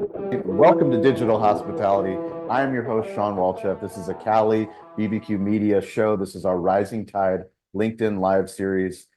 Welcome to Digital Hospitality. I am your host, Sean Walchef. This is a Cali BBQ Media show. This is our Rising Tide LinkedIn Live series.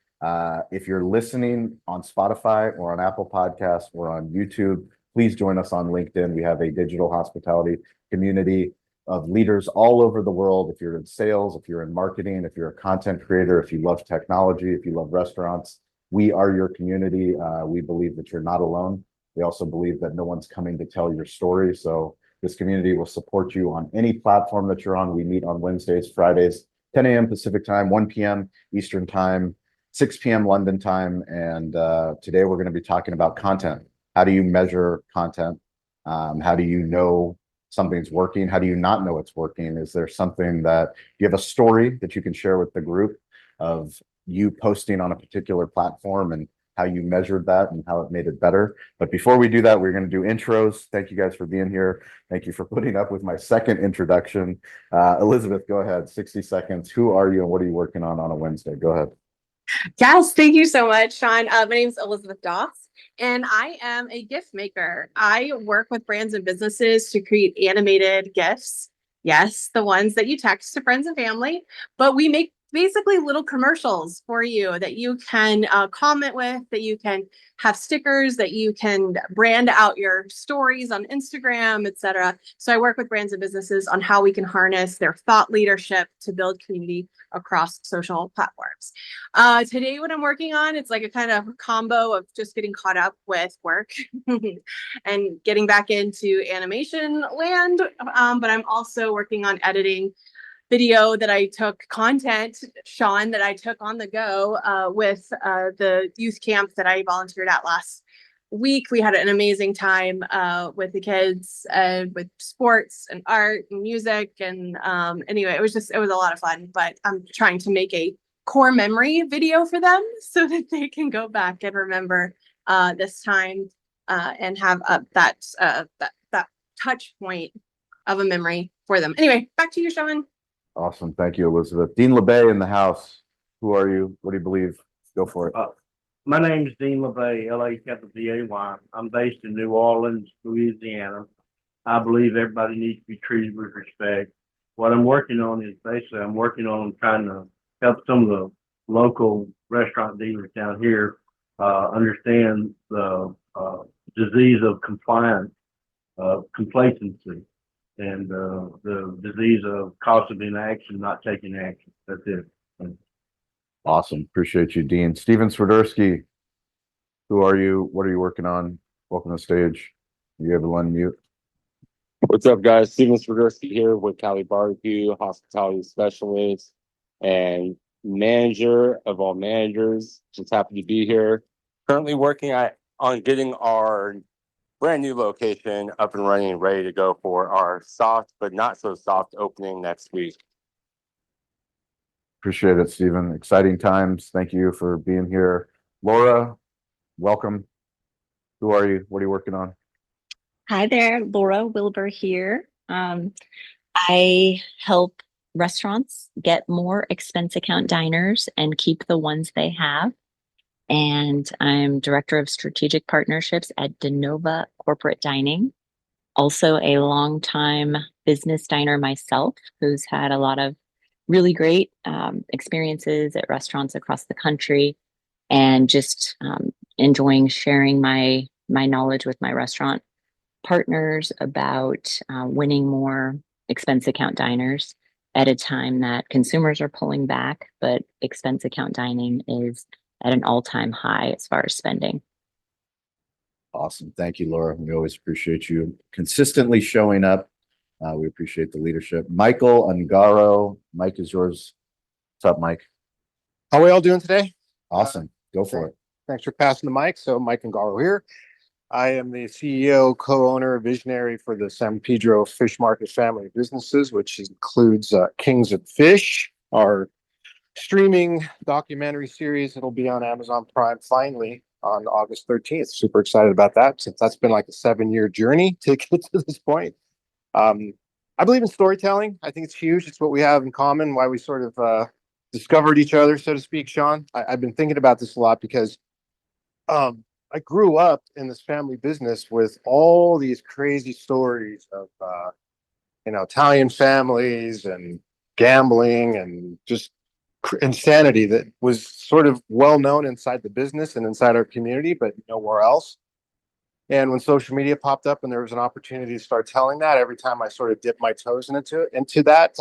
If you're listening on Spotify or on Apple Podcasts or on YouTube, please join us on LinkedIn. We have a digital hospitality community of leaders all over the world. If you're in sales, if you're in marketing, if you're a content creator, if you love technology, if you love restaurants, we are your community. We believe that you're not alone. We also believe that no one's coming to tell your story. So this community will support you on any platform that you're on. We meet on Wednesdays, Fridays, 10 a.m. Pacific time, 1 p.m. Eastern time, 6 p.m. London time. And today we're going to be talking about content. How do you measure content? How do you know something's working? How do you not know it's working? Is there something that you have a story that you can share with the group of you posting on a particular platform and how you measured that and how it made it better? But before we do that, we're going to do intros. Thank you guys for being here. Thank you for putting up with my second introduction. Elizabeth, go ahead. 60 seconds. Who are you and what are you working on a Wednesday? Go ahead. Yes, thank you so much, Sean. My name is Elizabeth Doss, and I am a gift maker. I work with brands and businesses to create animated gifts. Yes, the ones that you text to friends and family, but we make basically little commercials for you that you can comment with, that you can have stickers, that you can brand out your stories on Instagram, etc. So I work with brands and businesses on how we can harness their thought leadership to build community across social platforms. Today, what I'm working on, it's like a kind of combo of just getting caught up with work and getting back into animation land. But I'm also working on editing video that I took content, Sean, that I took on the go with the youth camp that I volunteered at last week. We had an amazing time with the kids, with sports and art and music. And anyway, it was a lot of fun, but I'm trying to make a core memory video for them so that they can go back and remember this time and have that touch point of a memory for them. Anyway, back to you, Sean. Awesome. Thank you, Elizabeth. Dean LeBay in the house. Who are you? What do you believe? Go for it. My name is Dean LeBay, LA-B-A-Y. I'm based in New Orleans, Louisiana. I believe everybody needs to be treated with respect. What I'm working on is basically I'm working on trying to help some of the local restaurant dealers down here understand the disease of complacency, and the disease of cost of inaction, not taking action. That's it. Awesome. Appreciate you, Dean. Steven Swiderski, who are you? What are you working on? Welcome to the stage. You have to unmute. What's up, guys? Steven Swiderski here with Cali Barbecue, hospitality specialist and manager of all managers. Just happy to be here. Currently working on getting our brand new location up and running and ready to go for our soft but not so soft opening next week. Appreciate it, Stephen. Exciting times. Thank you for being here. Laura, welcome. Who are you? What are you working on? Hi there, Laura Wilbur here. I help restaurants get more expense account diners and keep the ones they have. And I'm Director of Strategic Partnerships at Denova Corporate Dining. Also a longtime business diner myself, who's had a lot of really great experiences at restaurants across the country, and just enjoying sharing my knowledge with my restaurant partners about winning more expense account diners at a time that consumers are pulling back, but expense account dining is at an all-time high as far as spending. Awesome. Thank you, Laura. We always appreciate you consistently showing up. We appreciate the leadership. Michael Ungaro. Mike is yours. What's up, Mike? How are we all doing today? Awesome. Go for it. Thanks for passing the mic. So Mike Ungaro here. I am the CEO, co-owner, visionary for the San Pedro Fish Market family of businesses, which includes Kings of Fish, our streaming documentary series. It'll be on Amazon Prime finally on August 13th. Super excited about that, since that's been like a 7-year journey to get to this point. I believe in storytelling. I think it's huge. It's what we have in common, why we sort of discovered each other, so to speak, Sean. I've been thinking about this a lot because I grew up in this family business with all these crazy stories of, Italian families and gambling and just insanity that was sort of well known inside the business and inside our community, but nowhere else. And when social media popped up and there was an opportunity to start telling that, every time I sort of dipped my toes into that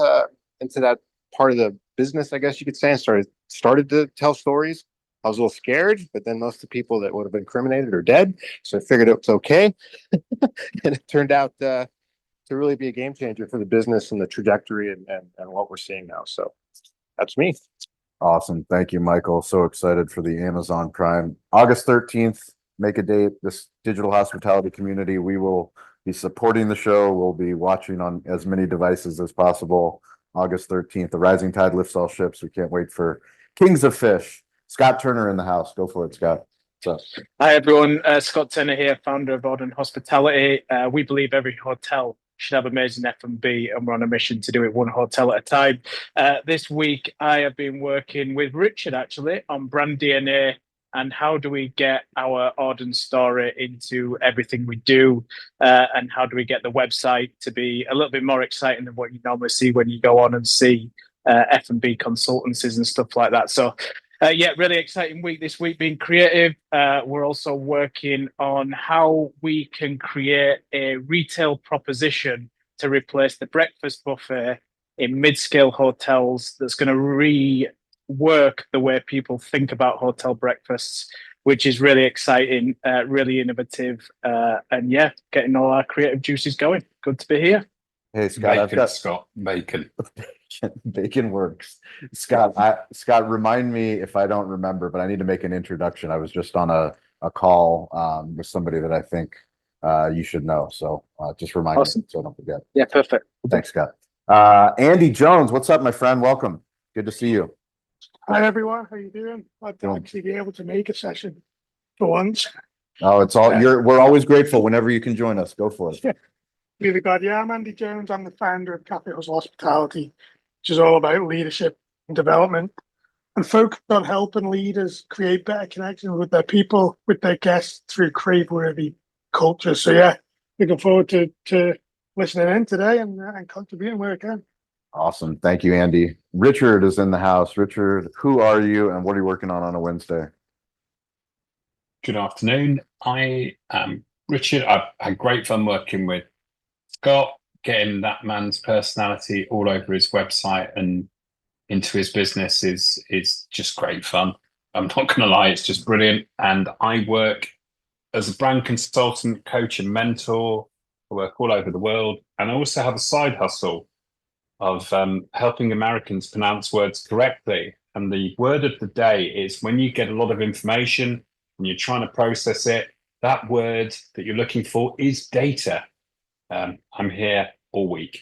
part of the business, I guess you could say, and started to tell stories. I was a little scared, but then most of the people that would have been incriminated are dead, so I figured it was okay. And it turned out to really be a game changer for the business and the trajectory and what we're seeing now. So that's me. Awesome. Thank you, Michael. So excited for the Amazon Prime. August 13th, make a date. This digital hospitality community, we will be supporting the show. We'll be watching on as many devices as possible. August 13th, the rising tide lifts all ships. We can't wait for Kings of Fish. Scott Turner in the house. Go for it, Scott. What's up? Hi everyone, Scott Turner here, founder of Auden Hospitality. We believe every hotel should have amazing F&B, and we're on a mission to do it one hotel at a time. This week, I have been working with Richard actually on brand DNA and how do we get our Auden story into everything we do, and how do we get the website to be a little bit more exciting than what you normally see when you go on and see F&B consultancies and stuff like that. So yeah, really exciting week this week being creative. We're also working on how we can create a retail proposition to replace the breakfast buffet in mid-scale hotels that's going to rework the way people think about hotel breakfasts, which is really exciting, really innovative, and yeah, getting all our creative juices going. Good to be here. Hey, Scott, I've Bacon, got Scott, bacon. bacon works. Scott, Scott, remind me if I don't remember, but I need to make an introduction. I was just on a call with somebody that I think you should know. So just remind Awesome. me so I don't forget. Yeah, perfect. Thanks, Scott. Andy Jones, what's up, my friend? Welcome. Good to see you. Hi everyone, how you doing? Glad to Doing- actually be able to make a session for once. Oh, it's all Yeah. we're always grateful whenever you can join us. Go for it. Really glad. Yeah, I'm Andy Jones. I'm the founder of Cafe Hustle Hospitality, which is all about leadership and development and focused on helping leaders create better connections with their people, with their guests through crave-worthy culture. So yeah, looking forward to listening in today and contributing where I can. Awesome. Thank you, Andy. Richard is in the house. Richard, who are you and what are you working on a Wednesday? Good afternoon. I am Richard. I've had great fun working with Scott, getting that man's personality all over his website and into his business is just great fun. I'm not going to lie, it's just brilliant. And I work as a brand consultant, coach, and mentor. I work all over the world, and I also have a side hustle of helping Americans pronounce words correctly. And the word of the day is when you get a lot of information and you're trying to process it, that word that you're looking for is data. I'm here all week.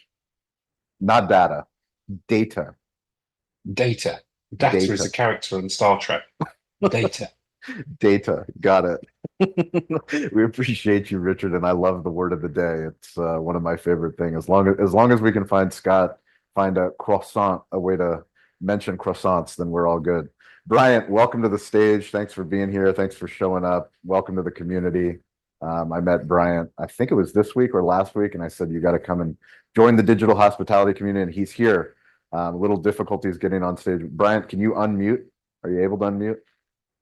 Not data, data. Data. Data Data. is a character in Star Trek. Data. Data. Got it. We appreciate you, Richard, and I love the word of the day. It's one of my favorite things. As long as we can find a croissant, a way to mention croissants, then we're all good. Bryant, welcome to the stage. Thanks for being here. Thanks for showing up. Welcome to the community. I met Bryant, I think it was this week or last week, and I said, you got to come and join the digital hospitality community, and he's here. Little difficulties getting on stage. Bryant, can you unmute? Are you able to unmute?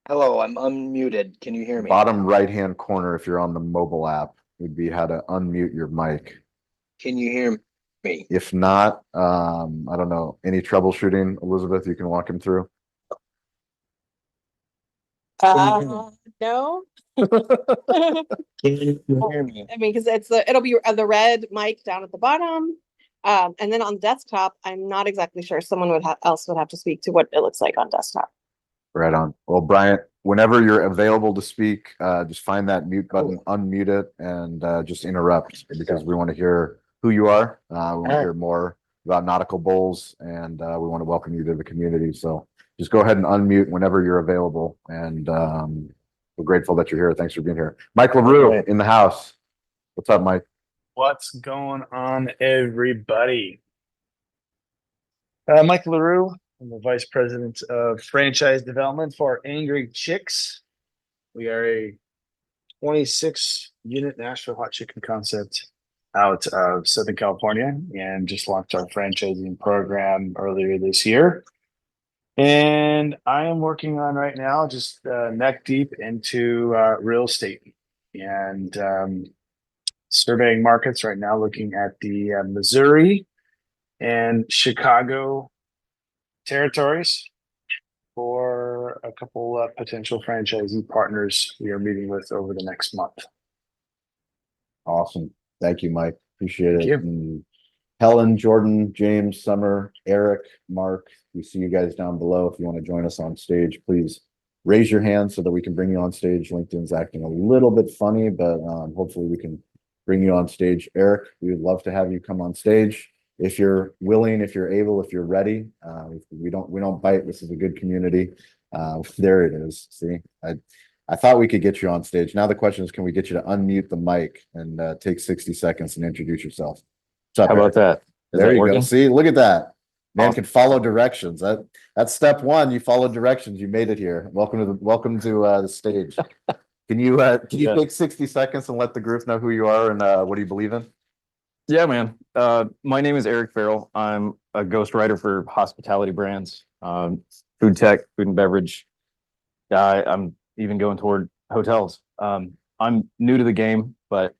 Hello, I'm unmuted. Can you hear me? Bottom right-hand corner, if you're on the mobile app, would be how to unmute your mic. Can you hear me? If not, I don't know, any troubleshooting, Elizabeth, you can walk him through? No. Can you hear me? I mean, because it'll be the red mic down at the bottom. And then on desktop, I'm not exactly sure. Someone else would have to speak to what it looks like on desktop. Right on. Well, Bryant, whenever you're available to speak, just find that mute button, unmute it, and just interrupt because we want to hear who you are. We want to hear more about Nautical Bowls, and we want to welcome you to the community. So just go ahead and unmute whenever you're available. And we're grateful that you're here. Thanks for being here. Mike LaRue in the house. What's up, Mike? What's going on, everybody? Mike LaRue. I'm the Vice President of Franchise Development for Angry Chicks. We are a 26 unit Nashville hot chicken concept out of Southern California and just launched our franchising program earlier this year. And I am working on right now just neck deep into real estate and surveying markets right now, looking at the Missouri and Chicago territories for a couple potential franchisee partners we are meeting with over the next month. Awesome. Thank you, Mike. Appreciate Thank it. you. And Helen, Jordan, James, Summer, Eric, Mark, we see you guys down below. If you want to join us on stage, please raise your hand so that we can bring you on stage. LinkedIn's acting a little bit funny, but hopefully we can bring you on stage. Eric, we would love to have you come on stage. If you're willing, if you're able, if you're ready, we don't bite. This is a good community. There it is. See, I thought we could get you on stage. Now the question is, can we get you to unmute the mic and take 60 seconds and introduce yourself? What's up, How about Eric? that? Is There that you go. working? See, look at that. Man Awesome. can follow directions. That's step one. You followed directions. You made it here. Welcome to the stage. Can you Yeah. take 60 seconds and let the group know who you are and what do you believe in? Yeah, man. My name is Eric Farrell. I'm a ghostwriter for hospitality brands, food tech, food and beverage. I'm even going toward hotels. I'm new to the game, but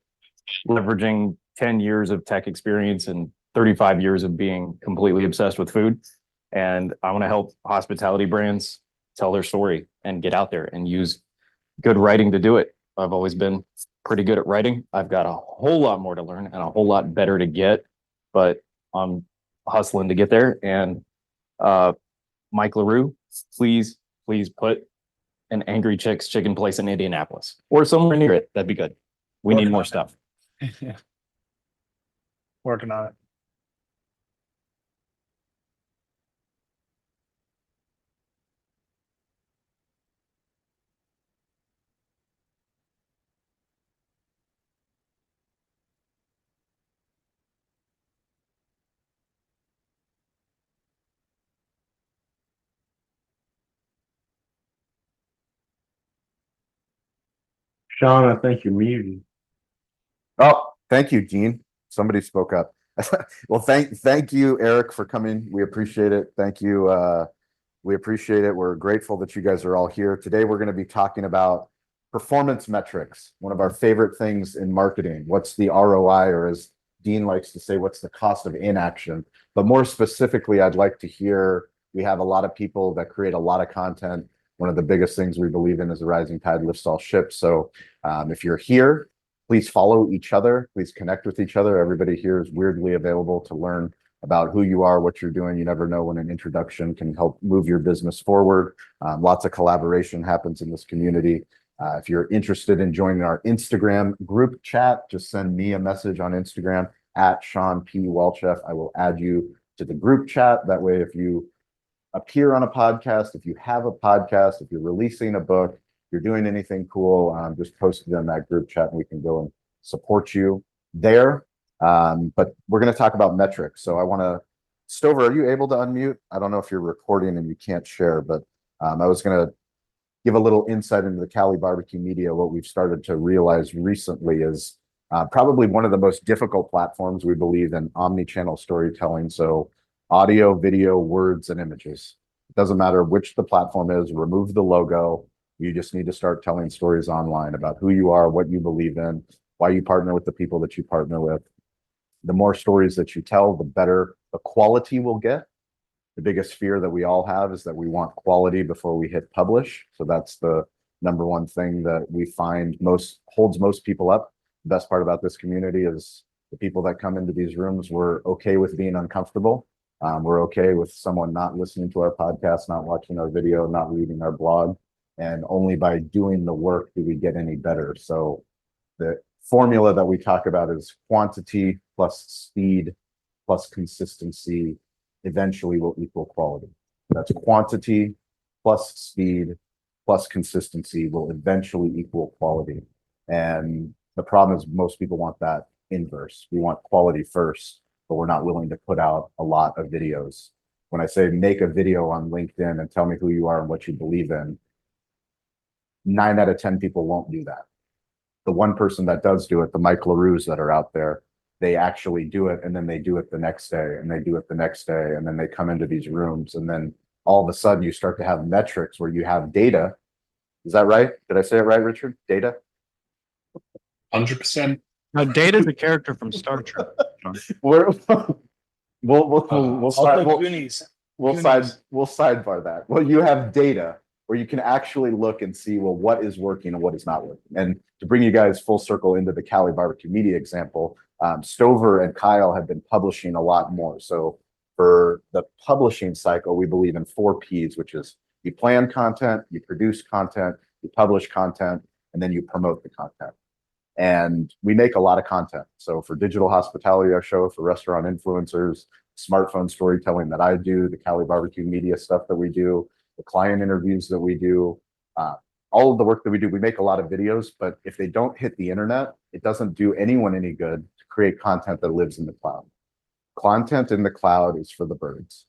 leveraging 10 years of tech experience and 35 years of being completely obsessed with food. And I want to help hospitality brands tell their story and get out there and use good writing to do it. I've always been pretty good at writing. I've got a whole lot more to learn and a whole lot better to get, but I'm hustling to get there. And Mike LaRue, please put an Angry Chicks chicken place in Indianapolis or somewhere near it. That'd be good. We need Working more on it. stuff. Yeah. Working on it. Sean, I think you're muted. Oh, thank you, Gene. Somebody spoke up. Well, thank you, Eric, for coming. We appreciate it. Thank you. We appreciate it. We're grateful that you guys are all here. Today, we're going to be talking about performance metrics, one of our favorite things in marketing. What's the ROI, or as Dean likes to say, what's the cost of inaction? But more specifically, I'd like to hear, we have a lot of people that create a lot of content. One of the biggest things we believe in is the rising tide lifts all ships. So if you're here, please follow each other. Please connect with each other. Everybody here is weirdly available to learn about who you are, what you're doing. You never know when an introduction can help move your business forward. Lots of collaboration happens in this community. If you're interested in joining our Instagram group chat, just send me a message on Instagram at Sean P. Walchef. I will add you to the group chat. That way, if you appear on a podcast, if you have a podcast, if you're releasing a book, you're doing anything cool, just post it in that group chat and we can go and support you there. But we're going to talk about metrics. So I want to, Stover, are you able to unmute? I don't know if you're recording and you can't share, but I was going to give a little insight into the Cali Barbecue Media. What we've started to realize recently is probably one of the most difficult platforms, we believe, in omni-channel storytelling. So audio, video, words, and images. It doesn't matter which the platform is, remove the logo. You just need to start telling stories online about who you are, what you believe in, why you partner with the people that you partner with. The more stories that you tell, the better the quality will get. The biggest fear that we all have is that we want quality before we hit publish. So that's the number one thing that we find holds most people up. The best part about this community is the people that come into these rooms, we're okay with being uncomfortable. We're okay with someone not listening to our podcast, not watching our video, not reading our blog. And only by doing the work do we get any better. So the formula that we talk about is quantity plus speed plus consistency eventually will equal quality. That's quantity plus speed plus consistency will eventually equal quality. And the problem is most people want that inverse. We want quality first, but we're not willing to put out a lot of videos. When I say make a video on LinkedIn and tell me who you are and what you believe in, 9 out of 10 people won't do that. The one person that does do it, the Mike LaRue's that are out there, they actually do it and then they do it the next day and they do it the next day. And then they come into these rooms and then all of a sudden you start to have metrics where you have data. Is that right? Did I say it right, Richard? Data? 100%. Now, Data's a character from Star Trek. John. We'll start. Goonies. We'll sidebar that. Well, you have data where you can actually look and see, well, what is working and what is not working. And to bring you guys full circle into the Cali Barbecue Media example, Stover and Kyle have been publishing a lot more. So for the publishing cycle, we believe in 4 Ps, which is you plan content, you produce content, you publish content, and then you promote the content. And we make a lot of content. So for Digital Hospitality, our show, for restaurant influencers, smartphone storytelling that I do, the Cali Barbecue Media stuff that we do, the client interviews that we do, all of the work that we do, we make a lot of videos, but if they don't hit the internet, it doesn't do anyone any good to create content that lives in the cloud. Content in the cloud is for the birds.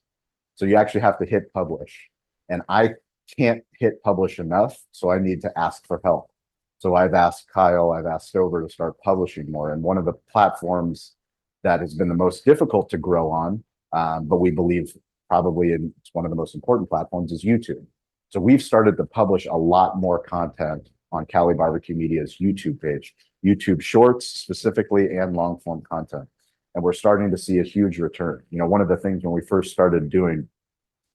So you actually have to hit publish. And I can't hit publish enough, so I need to ask for help. So I've asked Kyle, I've asked Stover to start publishing more. And one of the platforms that has been the most difficult to grow on, but we believe probably it's one of the most important platforms, is YouTube. So we've started to publish a lot more content on Cali Barbecue Media's YouTube page, YouTube Shorts specifically, and long form content. And we're starting to see a huge return. You know, one of the things when we first started doing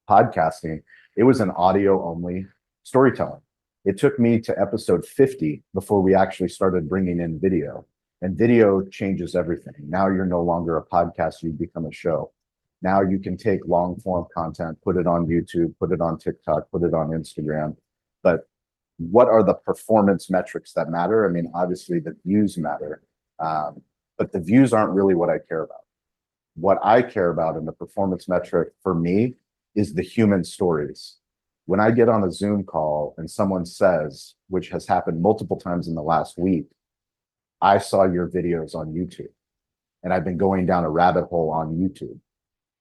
podcasting, it was an audio only storytelling. It took me to episode 50 before we actually started bringing in video. And video changes everything. Now you're no longer a podcast, you become a show. Now you can take long form content, put it on YouTube, put it on TikTok, put it on Instagram. But what are the performance metrics that matter? I mean, obviously the views matter, but the views aren't really what I care about. What I care about in the performance metric for me is the human stories. When I get on a Zoom call and someone says, which has happened multiple times in the last week, I saw your videos on YouTube and I've been going down a rabbit hole on YouTube.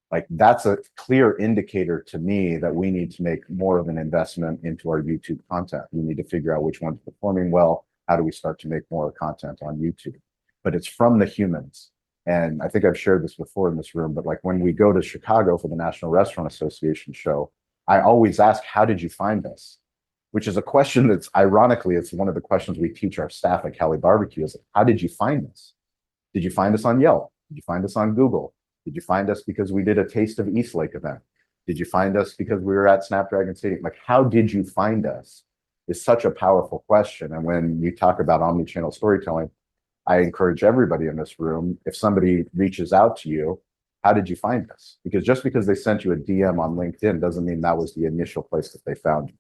Like, that's a clear indicator to me that we need to make more of an investment into our YouTube content. We need to figure out which one's performing well. How do we start to make more content on YouTube? But it's from the humans. And I think I've shared this before in this room, but like when we go to Chicago for the National Restaurant Association show, I always ask, how did you find us? Which is a question that's ironically, it's one of the questions we teach our staff at Cali Barbecue is, how did you find us? Did you find us on Yelp? Did you find us on Google? Did you find us because we did a Taste of Eastlake event? Did you find us because we were at Snapdragon Stadium? Like, how did you find us is such a powerful question. And when you talk about omnichannel storytelling, I encourage everybody in this room, if somebody reaches out to you, how did you find us? Because just because they sent you a DM on LinkedIn doesn't mean that was the initial place that they found you.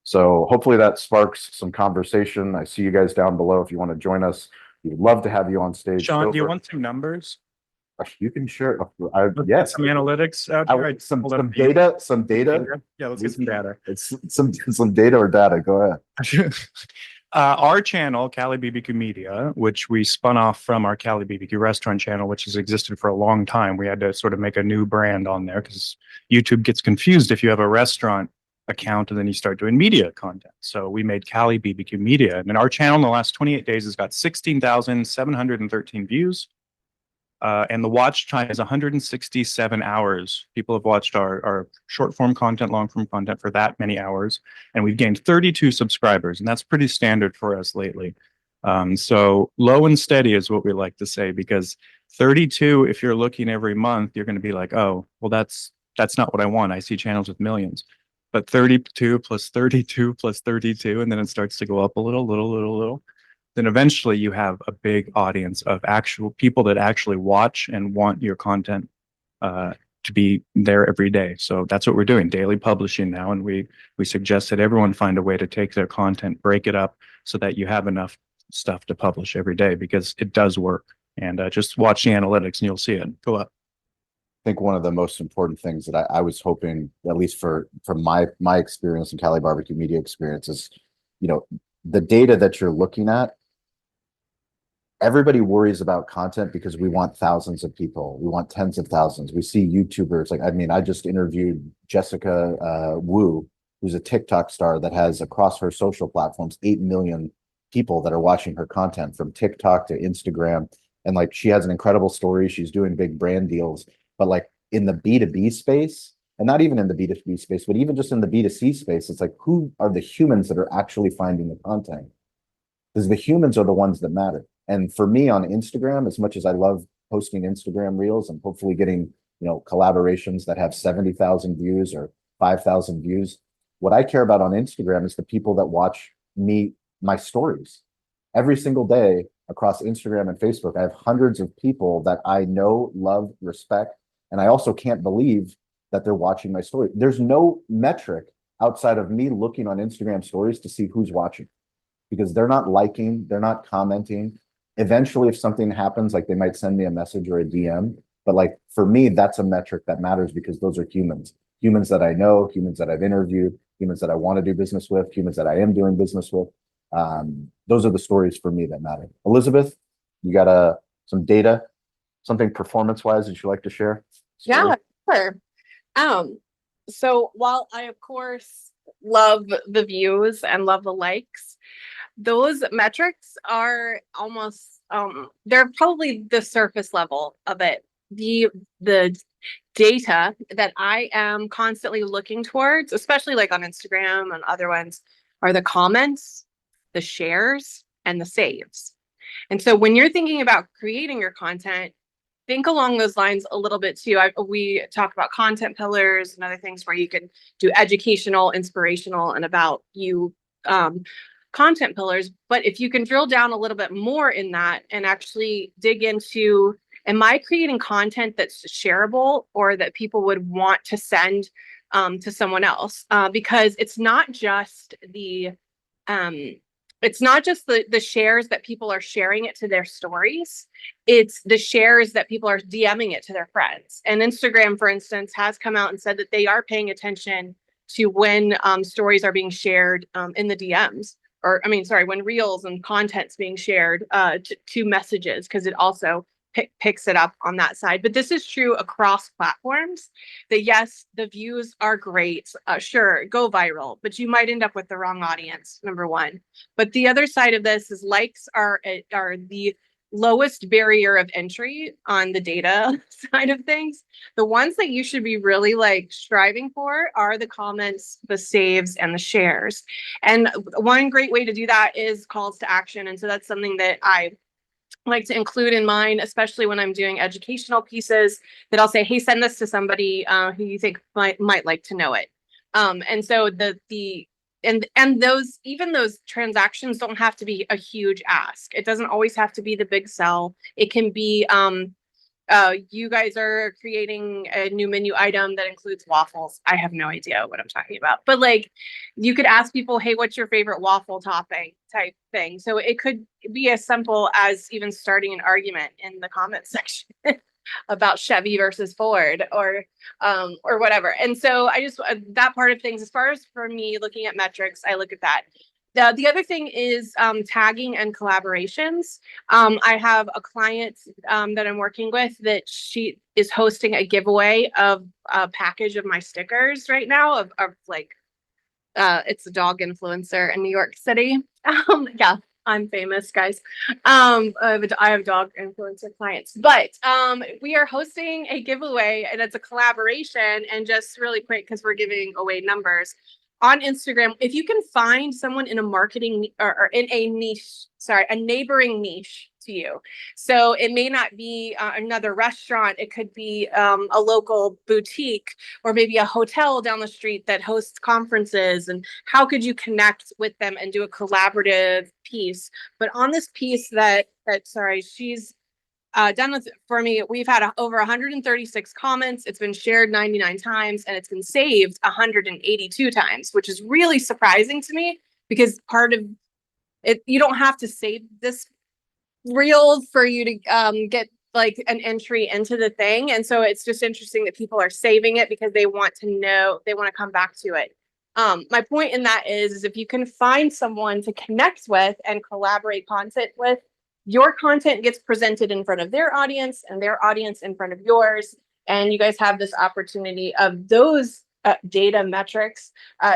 So hopefully that sparks some conversation. I see you guys down below. If you want to join us, we'd love to have you on stage. Sean, do you want some numbers? You can share. Let's Yes. get some analytics out I here. want some data. Yeah, let's get some data. It's some data or data. Go ahead. Our channel, Cali BBQ Media, which we spun off from our Cali BBQ restaurant channel, which has existed for a long time. We had to sort of make a new brand on there because YouTube gets confused if you have a restaurant account and then you start doing media content. So we made Cali BBQ Media. And our channel in the last 28 days has got 16,713 views. And the watch time is 167 hours. People have watched our short form content, long form content for that many hours. And we've gained 32 subscribers. And that's pretty standard for us lately. So low and steady is what we like to say, because 32, if you're looking every month, you're going to be like, oh, well, that's not what I want. I see channels with millions. But 32 plus 32 plus 32, and then it starts to go up a little. Then eventually you have a big audience of actual people that actually watch and want your content to be there every day. So that's what we're doing, daily publishing now. And we suggest that everyone find a way to take their content, break it up so that you have enough stuff to publish every day, because it does work. And just watch the analytics and you'll see it go up. I think one of the most important things that I was hoping, at least from my experience and Cali Barbecue Media experience, is, you know, the data that you're looking at. Everybody worries about content because we want thousands of people. We want tens of thousands. We see YouTubers. Like, I mean, I just interviewed Jessica Wu, who's a TikTok star that has across her social platforms 8 million people that are watching her content from TikTok to Instagram. And like, she has an incredible story. She's doing big brand deals, but like in the B2B space, and not even in the B2B space, but even just in the B2C space, it's like, who are the humans that are actually finding the content? Because the humans are the ones that matter. And for me on Instagram, as much as I love posting Instagram reels and hopefully getting, collaborations that have 70,000 views or 5,000 views, what I care about on Instagram is the people that watch my stories. Every single day across Instagram and Facebook, I have hundreds of people that I know, love, respect, and I also can't believe that they're watching my story. There's no metric outside of me looking on Instagram stories to see who's watching, because they're not liking, they're not commenting. Eventually, if something happens, like they might send me a message or a DM, but like for me, that's a metric that matters because those are humans that I know, humans that I've interviewed, humans that I want to do business with, humans that I am doing business with. Those are the stories for me that matter. Elizabeth, you got some data, something performance-wise that you like to share? Yeah, sure. So while I, of course, love the views and love the likes, those metrics are almost, they're probably the surface level of it. The data that I am constantly looking towards, especially like on Instagram and other ones, are the comments, the shares, and the saves. And so when you're thinking about creating your content, think along those lines a little bit too. We talk about content pillars and other things where you can do educational, inspirational, and about you content pillars. But if you can drill down a little bit more in that and actually dig into, am I creating content that's shareable or that people would want to send to someone else? Because it's not just the shares that people are sharing it to their stories. It's the shares that people are DMing it to their friends. And Instagram, for instance, has come out and said that they are paying attention to when stories are being shared in the DMs, when reels and content's being shared to messages, because it also picks it up on that side. But this is true across platforms, that yes, the views are great. Sure, go viral, but you might end up with the wrong audience, number one. But the other side of this is likes are the lowest barrier of entry on the data side of things. The ones that you should be really like striving for are the comments, the saves, and the shares. And one great way to do that is calls to action. And so that's something that I like to include in mine, especially when I'm doing educational pieces, that I'll say, hey, send this to somebody who you think might like to know it. And so those transactions don't have to be a huge ask. It doesn't always have to be the big sell. It can be you guys are creating a new menu item that includes waffles. I have no idea what I'm talking about, but like you could ask people, hey, what's your favorite waffle topping type thing? So it could be as simple as even starting an argument in the comment section about Chevy versus Ford or whatever. And so I just, that part of things, as far as for me looking at metrics, I look at that. The other thing is tagging and collaborations. I have a client that I'm working with that she is hosting a giveaway of a package of my stickers right now of like, it's a dog influencer in New York City. Yeah, I'm famous, guys. I have dog influencer clients, but we are hosting a giveaway and it's a collaboration. And just really quick, because we're giving away numbers. On Instagram, if you can find someone in a marketing or in a niche, a neighboring niche to you. So it may not be another restaurant. It could be a local boutique or maybe a hotel down the street that hosts conferences. And how could you connect with them and do a collaborative piece? But on this piece she's done with for me, we've had over 136 comments. It's been shared 99 times and it's been saved 182 times, which is really surprising to me because part of it, you don't have to save this reel for you to get like an entry into the thing. And so it's just interesting that people are saving it because they want to know, they want to come back to it. My point in that is if you can find someone to connect with and collaborate content with, your content gets presented in front of their audience and their audience in front of yours. And you guys have this opportunity of those data metrics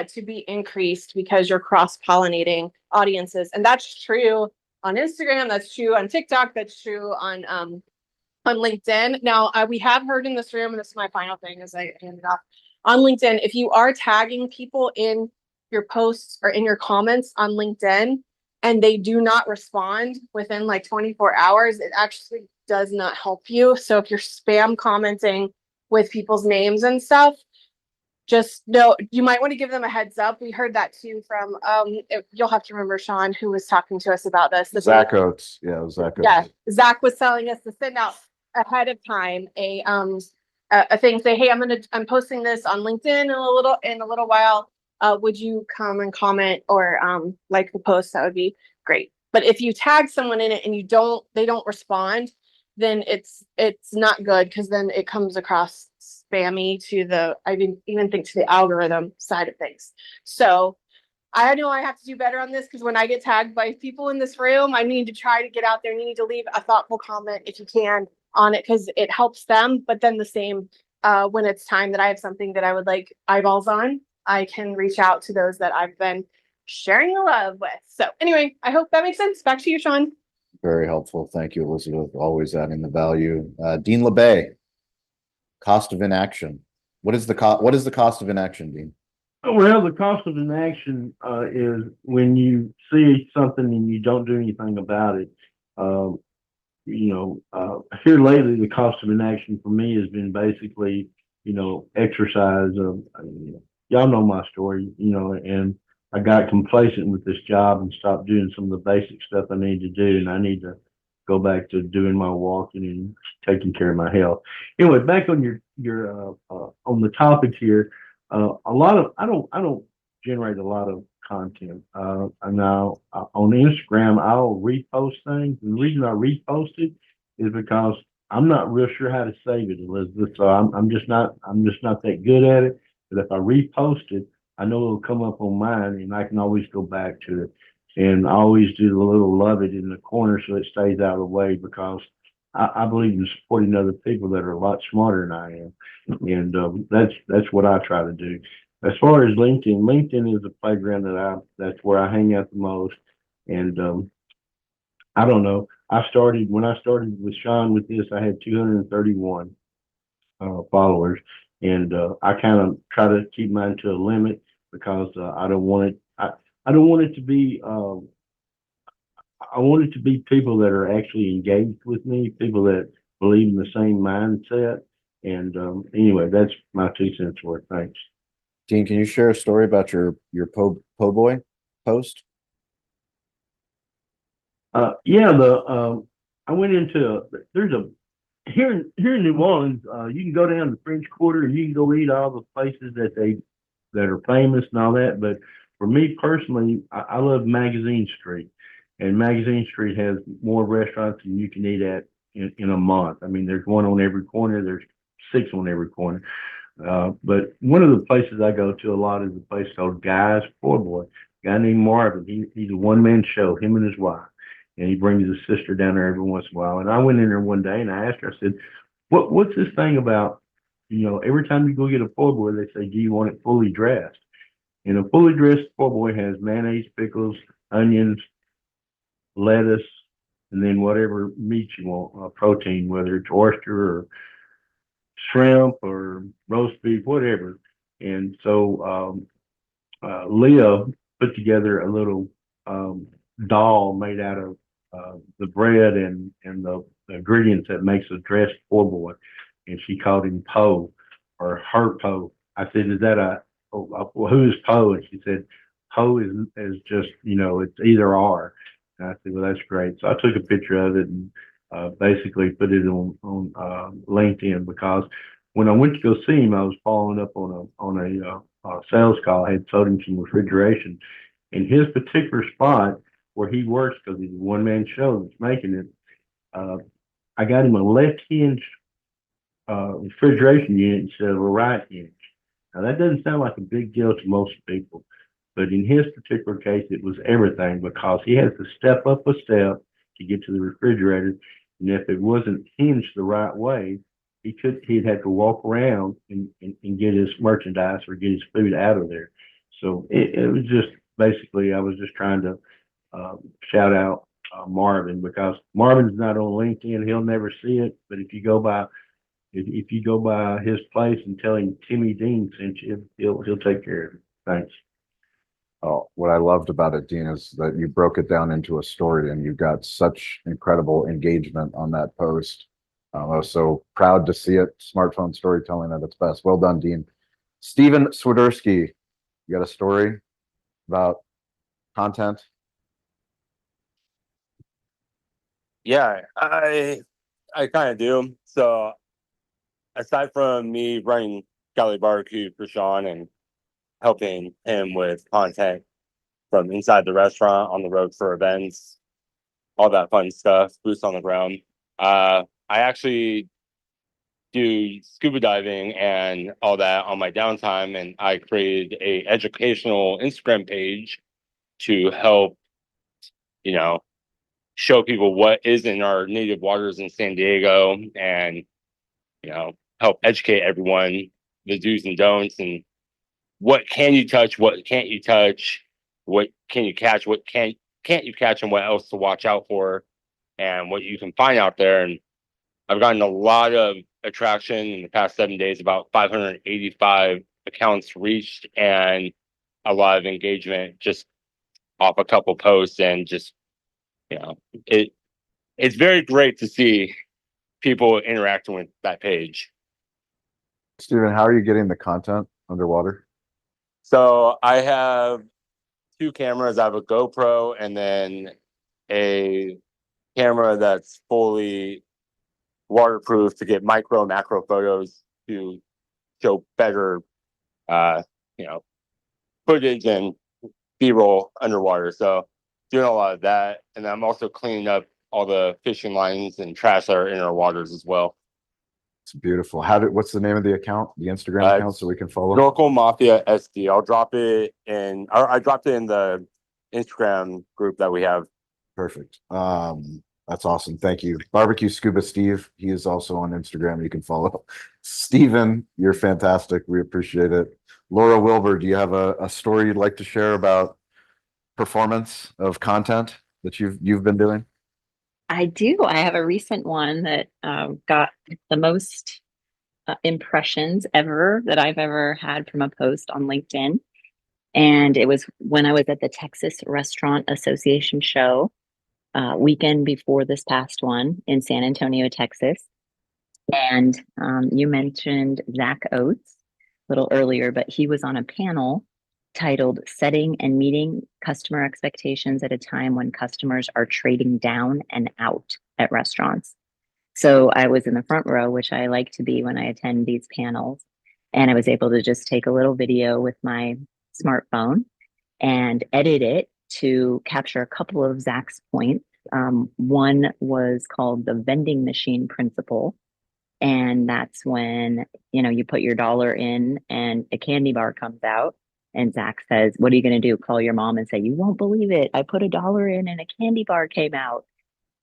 to be increased because you're cross-pollinating audiences. And that's true on Instagram, that's true on TikTok, that's true on LinkedIn. Now, we have heard in this room, and this is my final thing as I hand it off, on LinkedIn, if you are tagging people in your posts or in your comments on LinkedIn and they do not respond within like 24 hours, it actually does not help you. So if you're spam commenting with people's names and stuff, just know you might want to give them a heads up. We heard that too from you'll have to remember Sean, who was talking to us about this. Zach Oates. Yeah, it was Zach Oates. Yeah, Zach was telling us to send out ahead of time a thing, say, hey, I'm posting this on LinkedIn in a little while. Would you come and comment or like the post? That would be great. But if you tag someone in it and they don't respond, then it's not good, because then it comes across spammy to I didn't even think to the algorithm side of things. So I know I have to do better on this, because when I get tagged by people in this room, I need to try to get out there and you need to leave a thoughtful comment if you can on it, because it helps them. But then the same when it's time that I have something that I would like eyeballs on, I can reach out to those that I've been sharing the love with. So anyway, I hope that makes sense. Back to you, Sean. Very helpful. Thank you, Elizabeth. Always adding the value. Dean LeBay, cost of inaction. What is the cost of inaction, Dean? Well, the cost of inaction is when you see something and you don't do anything about it. Here lately, the cost of inaction for me has been basically, exercise. Y'all know my story, and I got complacent with this job and stopped doing some of the basic stuff I need to do, and I need to go back to doing my walking and taking care of my health. Anyway, back on your on the topic here. I don't generate a lot of content. And now on Instagram, I'll repost things. And the reason I repost it is because I'm not real sure how to save it, Elizabeth. So I'm just not that good at it. But if I repost it, I know it'll come up on mine, and I can always go back to it. And I always do the little love it in the corner so it stays out of the way, because I believe in supporting other people that are a lot smarter than I am. And that's what I try to do. As far as LinkedIn is a playground that's where I hang out the most. And I don't know. When I started with Sean with this, I had 231 followers, and I kind of try to keep mine to a limit, because I don't want it. I don't want it to be. I want it to be people that are actually engaged with me, people that believe in the same mindset. And anyway, that's my 2 cents worth. Thanks. Dean, can you share a story about your po' boy post? I went into here in New Orleans. You can go down the French Quarter and you can go eat all the places that are famous and all that. But for me personally, I love Magazine Street, and Magazine Street has more restaurants than you can eat at in a month. I mean, there's one on every corner. There's 6 on every corner. But one of the places I go to a lot is a place called Guy's Po' Boy. A guy named Marvin. He's a one-man show, him and his wife. And he brings his sister down there every once in a while. And I went in there one day and I asked her, I said, what's this thing about, every time you go get a po' boy, they say, do you want it fully dressed? And a fully dressed po' boy has mayonnaise, pickles, onions, lettuce, and then whatever meat you want, protein, whether it's oyster or shrimp or roast beef, whatever. And so Leah put together a little doll made out of the bread and the ingredients that makes a dressed po' boy, and she called him Poe, or her Poe. I said, "Is that who's Poe?" And she said, "Poe is just it's either or." And I said, "Well, that's great." So I took a picture of it and basically put it on LinkedIn, because when I went to go see him, I was following up on a sales call. I had sold him some refrigeration in his particular spot where he works, because he's a one-man show that's making it. I got him a left hinge refrigeration unit instead of a right hinge. Now that doesn't sound like a big deal to most people, but in his particular case, it was everything, because he has to step up a step to get to the refrigerator. And if it wasn't hinged the right way, he'd have to walk around and get his merchandise or get his food out of there. So it was just basically, I was just trying to shout out Marvin, because Marvin's not on LinkedIn. He'll never see it. But if you go by his place and tell him Timmy Dean sent you, he'll take care of it. Thanks. Oh, what I loved about it, Dean, is that you broke it down into a story and you got such incredible engagement on that post. I was so proud to see it. Smartphone storytelling at its best. Well done, Dean. Steven Swiderski, you got a story about content? Yeah, I kind of do. So aside from me running Cali Barbecue for Sean and helping him with content from inside the restaurant, on the road for events, all that fun stuff, boots on the ground. I actually do scuba diving and all that on my downtime, and I created a educational Instagram page to help, you know, show people what is in our native waters in San Diego, and help educate everyone the do's and don'ts, and what can you touch, what can't you touch, what can you catch, what can't you catch, and what else to watch out for, and what you can find out there. And I've gotten a lot of attraction in the past 7 days, about 585 accounts reached, and a lot of engagement just off a couple posts. And just, it's very great to see people interacting with that page. Steven, how are you getting the content underwater? So I have two cameras. I have a GoPro and then a camera that's fully waterproof to get micro macro photos to show better footage and B-roll underwater. So doing a lot of that. And I'm also cleaning up all the fishing lines and trash that are in our waters as well. It's beautiful. What's the name of the account, the Instagram account, so we can follow? Snorkel Mafia SD. I'll drop it in. I dropped it in the Instagram group that we have. Perfect. That's awesome. Thank you. Barbecue Scuba Steve. He is also on Instagram. You can follow. Steven, you're fantastic. We appreciate it. Laura Wilbur, do you have a story you'd like to share about performance of content that you've been doing? I do. I have a recent one that got the most impressions ever that I've ever had from a post on LinkedIn. And it was when I was at the Texas Restaurant Association show weekend before this past one in San Antonio, Texas. And you mentioned Zach Oates a little earlier, but he was on a panel titled Setting and Meeting Customer Expectations at a Time When Customers Are Trading Down and Out at Restaurants. So I was in the front row, which I like to be when I attend these panels. And I was able to just take a little video with my smartphone and edit it to capture a couple of Zach's points. One was called the vending machine principle. And that's when, you put your dollar in and a candy bar comes out. And Zach says, what are you going to do? Call your mom and say, you won't believe it. I put $1 in and a candy bar came out.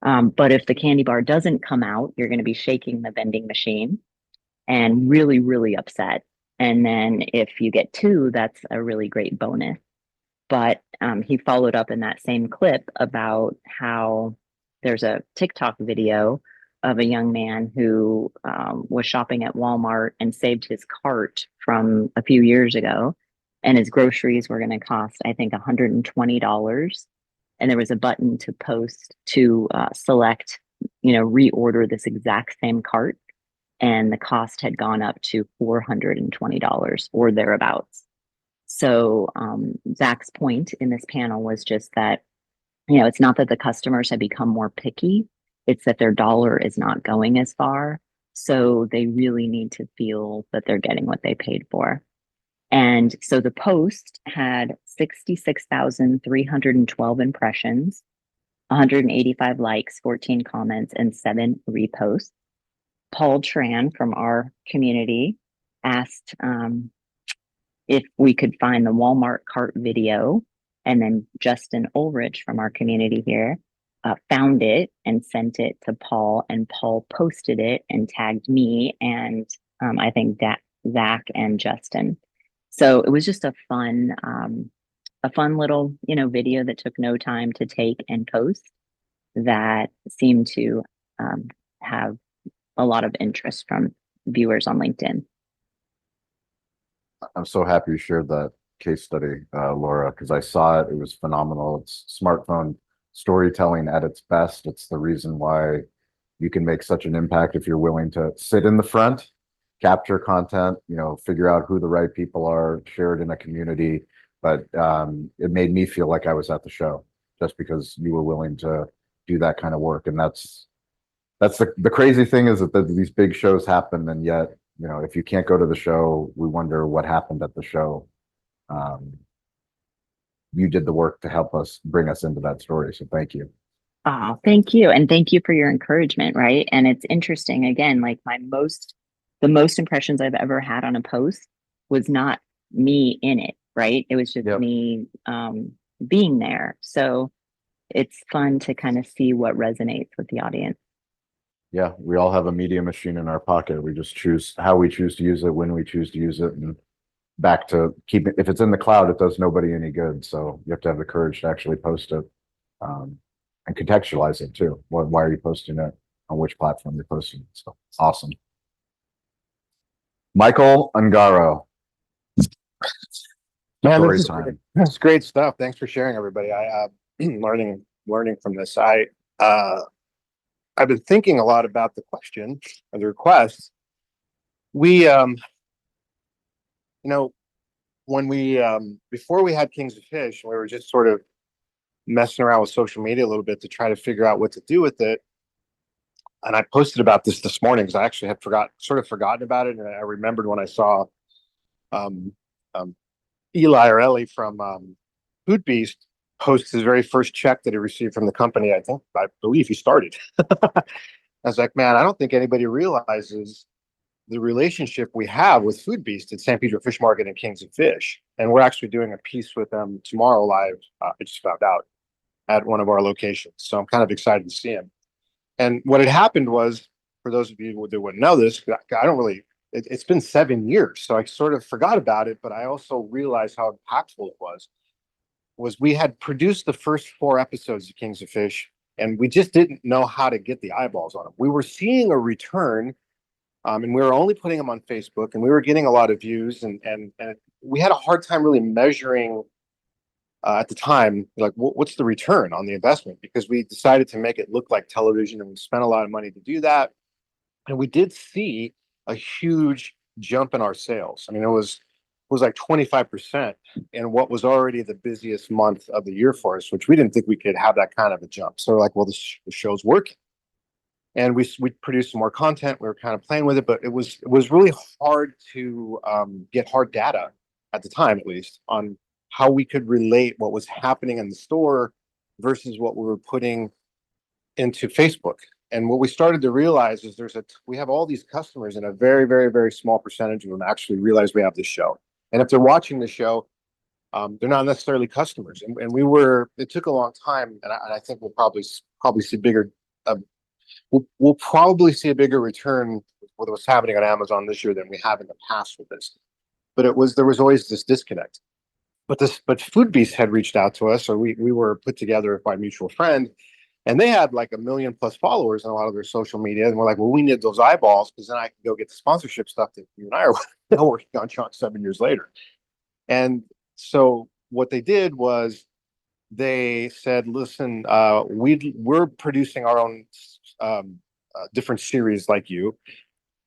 But if the candy bar doesn't come out, you're going to be shaking the vending machine and really, really upset. And then if you get 2, that's a really great bonus. But he followed up in that same clip about how there's a TikTok video of a young man who was shopping at Walmart and saved his cart from a few years ago. And his groceries were going to cost, I think, $120. And there was a button to post to select, reorder this exact same cart. And the cost had gone up to $420 or thereabouts. So Zach's point in this panel was just that, it's not that the customers have become more picky. It's that their dollar is not going as far. So they really need to feel that they're getting what they paid for. And so the post had 66,312 impressions, 185 likes, 14 comments, and 7 reposts. Paul Tran from our community asked if we could find the Walmart cart video. And then Justin Ulrich from our community here found it and sent it to Paul, and Paul posted it and tagged me and I think Zach and Justin. So it was just a fun little, video that took no time to take and post that seemed to have a lot of interest from viewers on LinkedIn. I'm so happy you shared that case study, Laura, because I saw it. It was phenomenal. It's smartphone storytelling at its best. It's the reason why you can make such an impact if you're willing to sit in the front, capture content, figure out who the right people are, share it in a community. But it made me feel like I was at the show just because you were willing to do that kind of work. And that's the crazy thing is that these big shows happen, and yet, if you can't go to the show, we wonder what happened at the show. You did the work to help us bring us into that story. So thank you. Oh, thank you. And thank you for your encouragement. Right. And it's interesting, again, like the most impressions I've ever had on a post was not me in it. Right. It was just me being there. So it's fun to kind of see what resonates with the audience. Yeah, we all have a media machine in our pocket. We just choose how we choose to use it, when we choose to use it, and back to keep it. If it's in the cloud, it does nobody any good. So you have to have the courage to actually post it and contextualize it too. Why are you posting it? On which platform you're posting it? So awesome. Michael Ungaro. Man, Story this is time. That's great stuff. Thanks for sharing, everybody. I learning from this. I've been thinking a lot about the question or the request. We when we before we had Kings of Fish, we were just sort of messing around with social media a little bit to try to figure out what to do with it. And I posted about this morning because I actually had forgotten about it, and I remembered when I saw Eli or Ellie from Food Beast post his very first check that he received from the company. I believe he started. I was like, man, I don't think anybody realizes the relationship we have with Food Beast at San Pedro Fish Market and Kings of Fish. And we're actually doing a piece with them tomorrow live. I just found out at one of our locations. So I'm kind of excited to see him. And what had happened was, for those of you that wouldn't know this, it's been 7 years. So I sort of forgot about it, but I also realized how impactful it was we had produced the first 4 episodes of Kings of Fish, and we just didn't know how to get the eyeballs on them. We were seeing a return, and we were only putting them on Facebook, and we were getting a lot of views, and we had a hard time really measuring at the time, like, what's the return on the investment? Because we decided to make it look like television, and we spent a lot of money to do that. And we did see a huge jump in our sales. I mean, it was like 25% in what was already the busiest month of the year for us, which we didn't think we could have that kind of a jump. So we're like, well, the show's working. And we produced some more content. We were kind of playing with it, but it was really hard to get hard data at the time, at least, on how we could relate what was happening in the store versus what we were putting into Facebook. And what we started to realize is we have all these customers, and a very, very, very small percentage of them actually realize we have this show. And if they're watching the show, they're not necessarily customers. And it took a long time, and I think we'll probably see bigger. We'll probably see a bigger return with what's happening on Amazon this year than we have in the past with this. But there was always this disconnect. But Food Beast had reached out to us, or we were put together by a mutual friend, and they had like 1 million plus followers on a lot of their social media. And we're like, well, we need those eyeballs because then I can go get the sponsorship stuff that you and I are working on 7 years later. And so what they did was they said, listen, we're producing our own different series like you.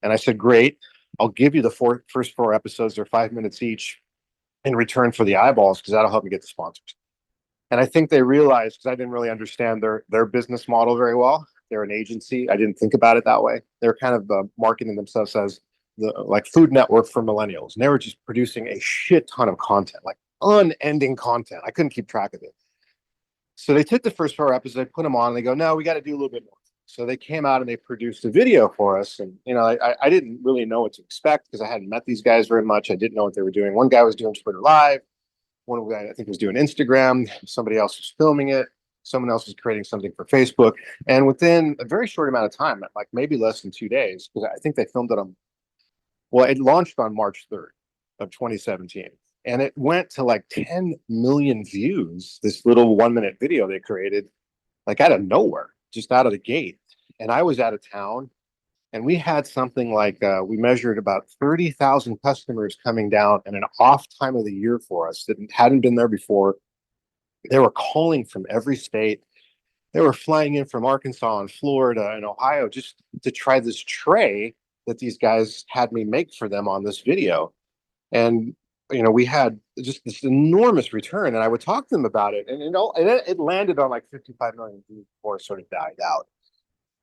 And I said, great, I'll give you the first 4 episodes. They're 5 minutes each in return for the eyeballs, because that'll help me get the sponsors. And I think they realized, because I didn't really understand their business model very well. They're an agency. I didn't think about it that way. They're kind of marketing themselves as the Food Network for millennials. And they were just producing a shit ton of content, like unending content. I couldn't keep track of it. So they took the first 4 episodes, put them on, and they go, no, we got to do a little bit more. So they came out and they produced a video for us. And, I didn't really know what to expect because I hadn't met these guys very much. I didn't know what they were doing. One guy was doing Twitter Live. One guy, I think, was doing Instagram. Somebody else was filming it. Someone else was creating something for Facebook. And within a very short amount of time, like maybe less than 2 days, because I think they filmed it on, well, it launched on March 3rd of 2017. And it went to like 10 million views, this little 1 minute video they created, like out of nowhere, just out of the gate. And I was out of town, and we had something like, we measured about 30,000 customers coming down in an off time of the year for us that hadn't been there before. They were calling from every state. They were flying in from Arkansas and Florida and Ohio just to try this tray that these guys had me make for them on this video. And, you know, we had just this enormous return, and I would talk to them about it. And, it landed on like 55 million views before it sort of died out.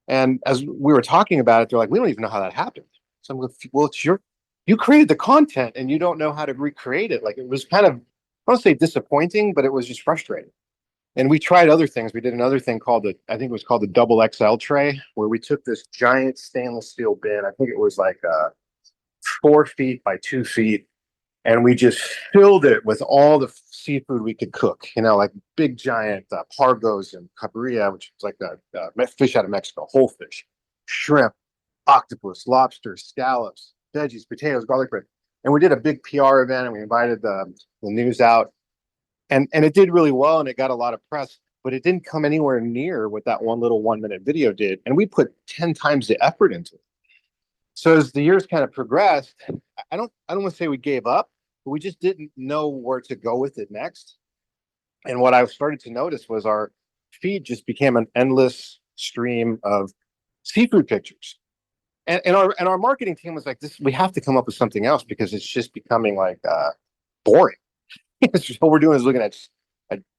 And as we were talking about it, they're like, we don't even know how that happened. So I'm like, well, you created the content and you don't know how to recreate it. Like, it was kind of, I don't say disappointing, but it was just frustrating. And we tried other things. We did another thing called I think it was called the double XL tray, where we took this giant stainless steel bin. I think it was like 4 feet by 2 feet. And we just filled it with all the seafood we could cook, you know, like big giant pargos and cabiria, which is like the fish out of Mexico, whole fish, shrimp, octopus, lobster, scallops, veggies, potatoes, garlic bread. And we did a big PR event, and we invited the news out. And it did really well, and it got a lot of press, but it didn't come anywhere near what that one little 1 minute video did. And we put 10 times the effort into it. So as the years kind of progressed, I don't want to say we gave up, but we just didn't know where to go with it next. And what I started to notice was our feed just became an endless stream of seafood pictures. And our marketing team was like, this, we have to come up with something else, because it's just becoming like boring. What we're doing is looking at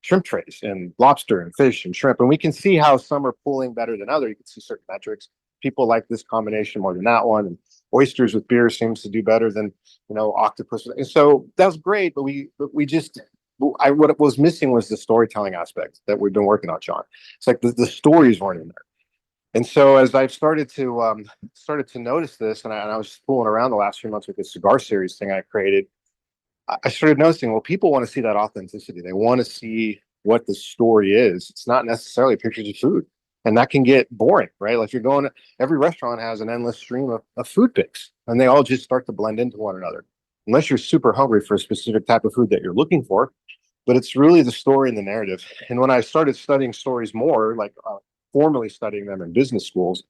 shrimp trays and lobster and fish and shrimp, and we can see how some are pulling better than others. You can see certain metrics. People like this combination more than that one, and oysters with beer seems to do better than, you know, octopus. And so that was great, but what was missing was the storytelling aspect that we've been working on, Sean. It's like the stories weren't in there. And so as I've started to notice this, and I was fooling around the last few months with this cigar series thing I created, I started noticing, well, people want to see that authenticity. They want to see what the story is. It's not necessarily pictures of food. And that can get boring, right? Like, you're going, every restaurant has an endless stream of food pics, and they all just start to blend into one another. Unless you're super hungry for a specific type of food that you're looking for. But it's really the story and the narrative. And when I started studying stories more, like formally studying them in business schools,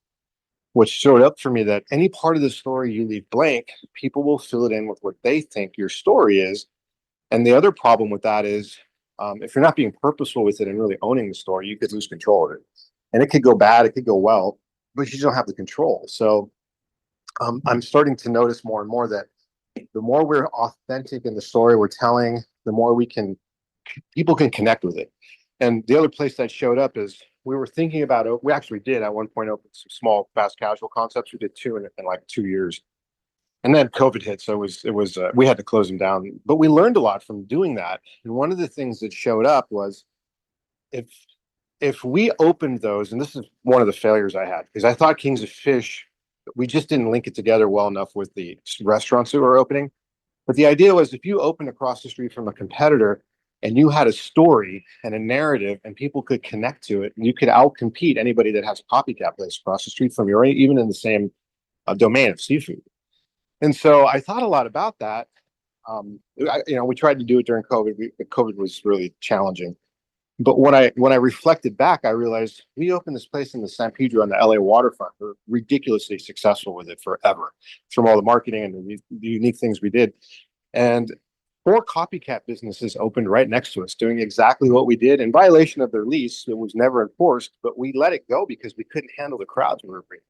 what showed up for me that any part of the story you leave blank, people will fill it in with what they think your story is. And the other problem with that is, if you're not being purposeful with it and really owning the story, you could lose control of it. And it could go bad, it could go well, but you don't have the control. So I'm starting to notice more and more that the more we're authentic in the story we're telling, the more people can connect with it. And the other place that showed up is, we were thinking about, we actually did at one point open some small fast casual concepts. We did 2 in like 2 years. And then COVID hit, so it was we had to close them down. But we learned a lot from doing that. And one of the things that showed up was, if we opened those, and this is one of the failures I had, because I thought Kings of Fish, we just didn't link it together well enough with the restaurants that were opening. But the idea was, if you opened across the street from a competitor and you had a story and a narrative and people could connect to it, and you could outcompete anybody that has a copycat place across the street from you, or even in the same domain of seafood. And so I thought a lot about that. We tried to do it during COVID. COVID was really challenging. But when I reflected back, I realized we opened this place in the San Pedro on the LA waterfront. We're ridiculously successful with it forever, from all the marketing and the unique things we did. And 4 copycat businesses opened right next to us, doing exactly what we did in violation of their lease. It was never enforced, but we let it go because we couldn't handle the crowds we were bringing.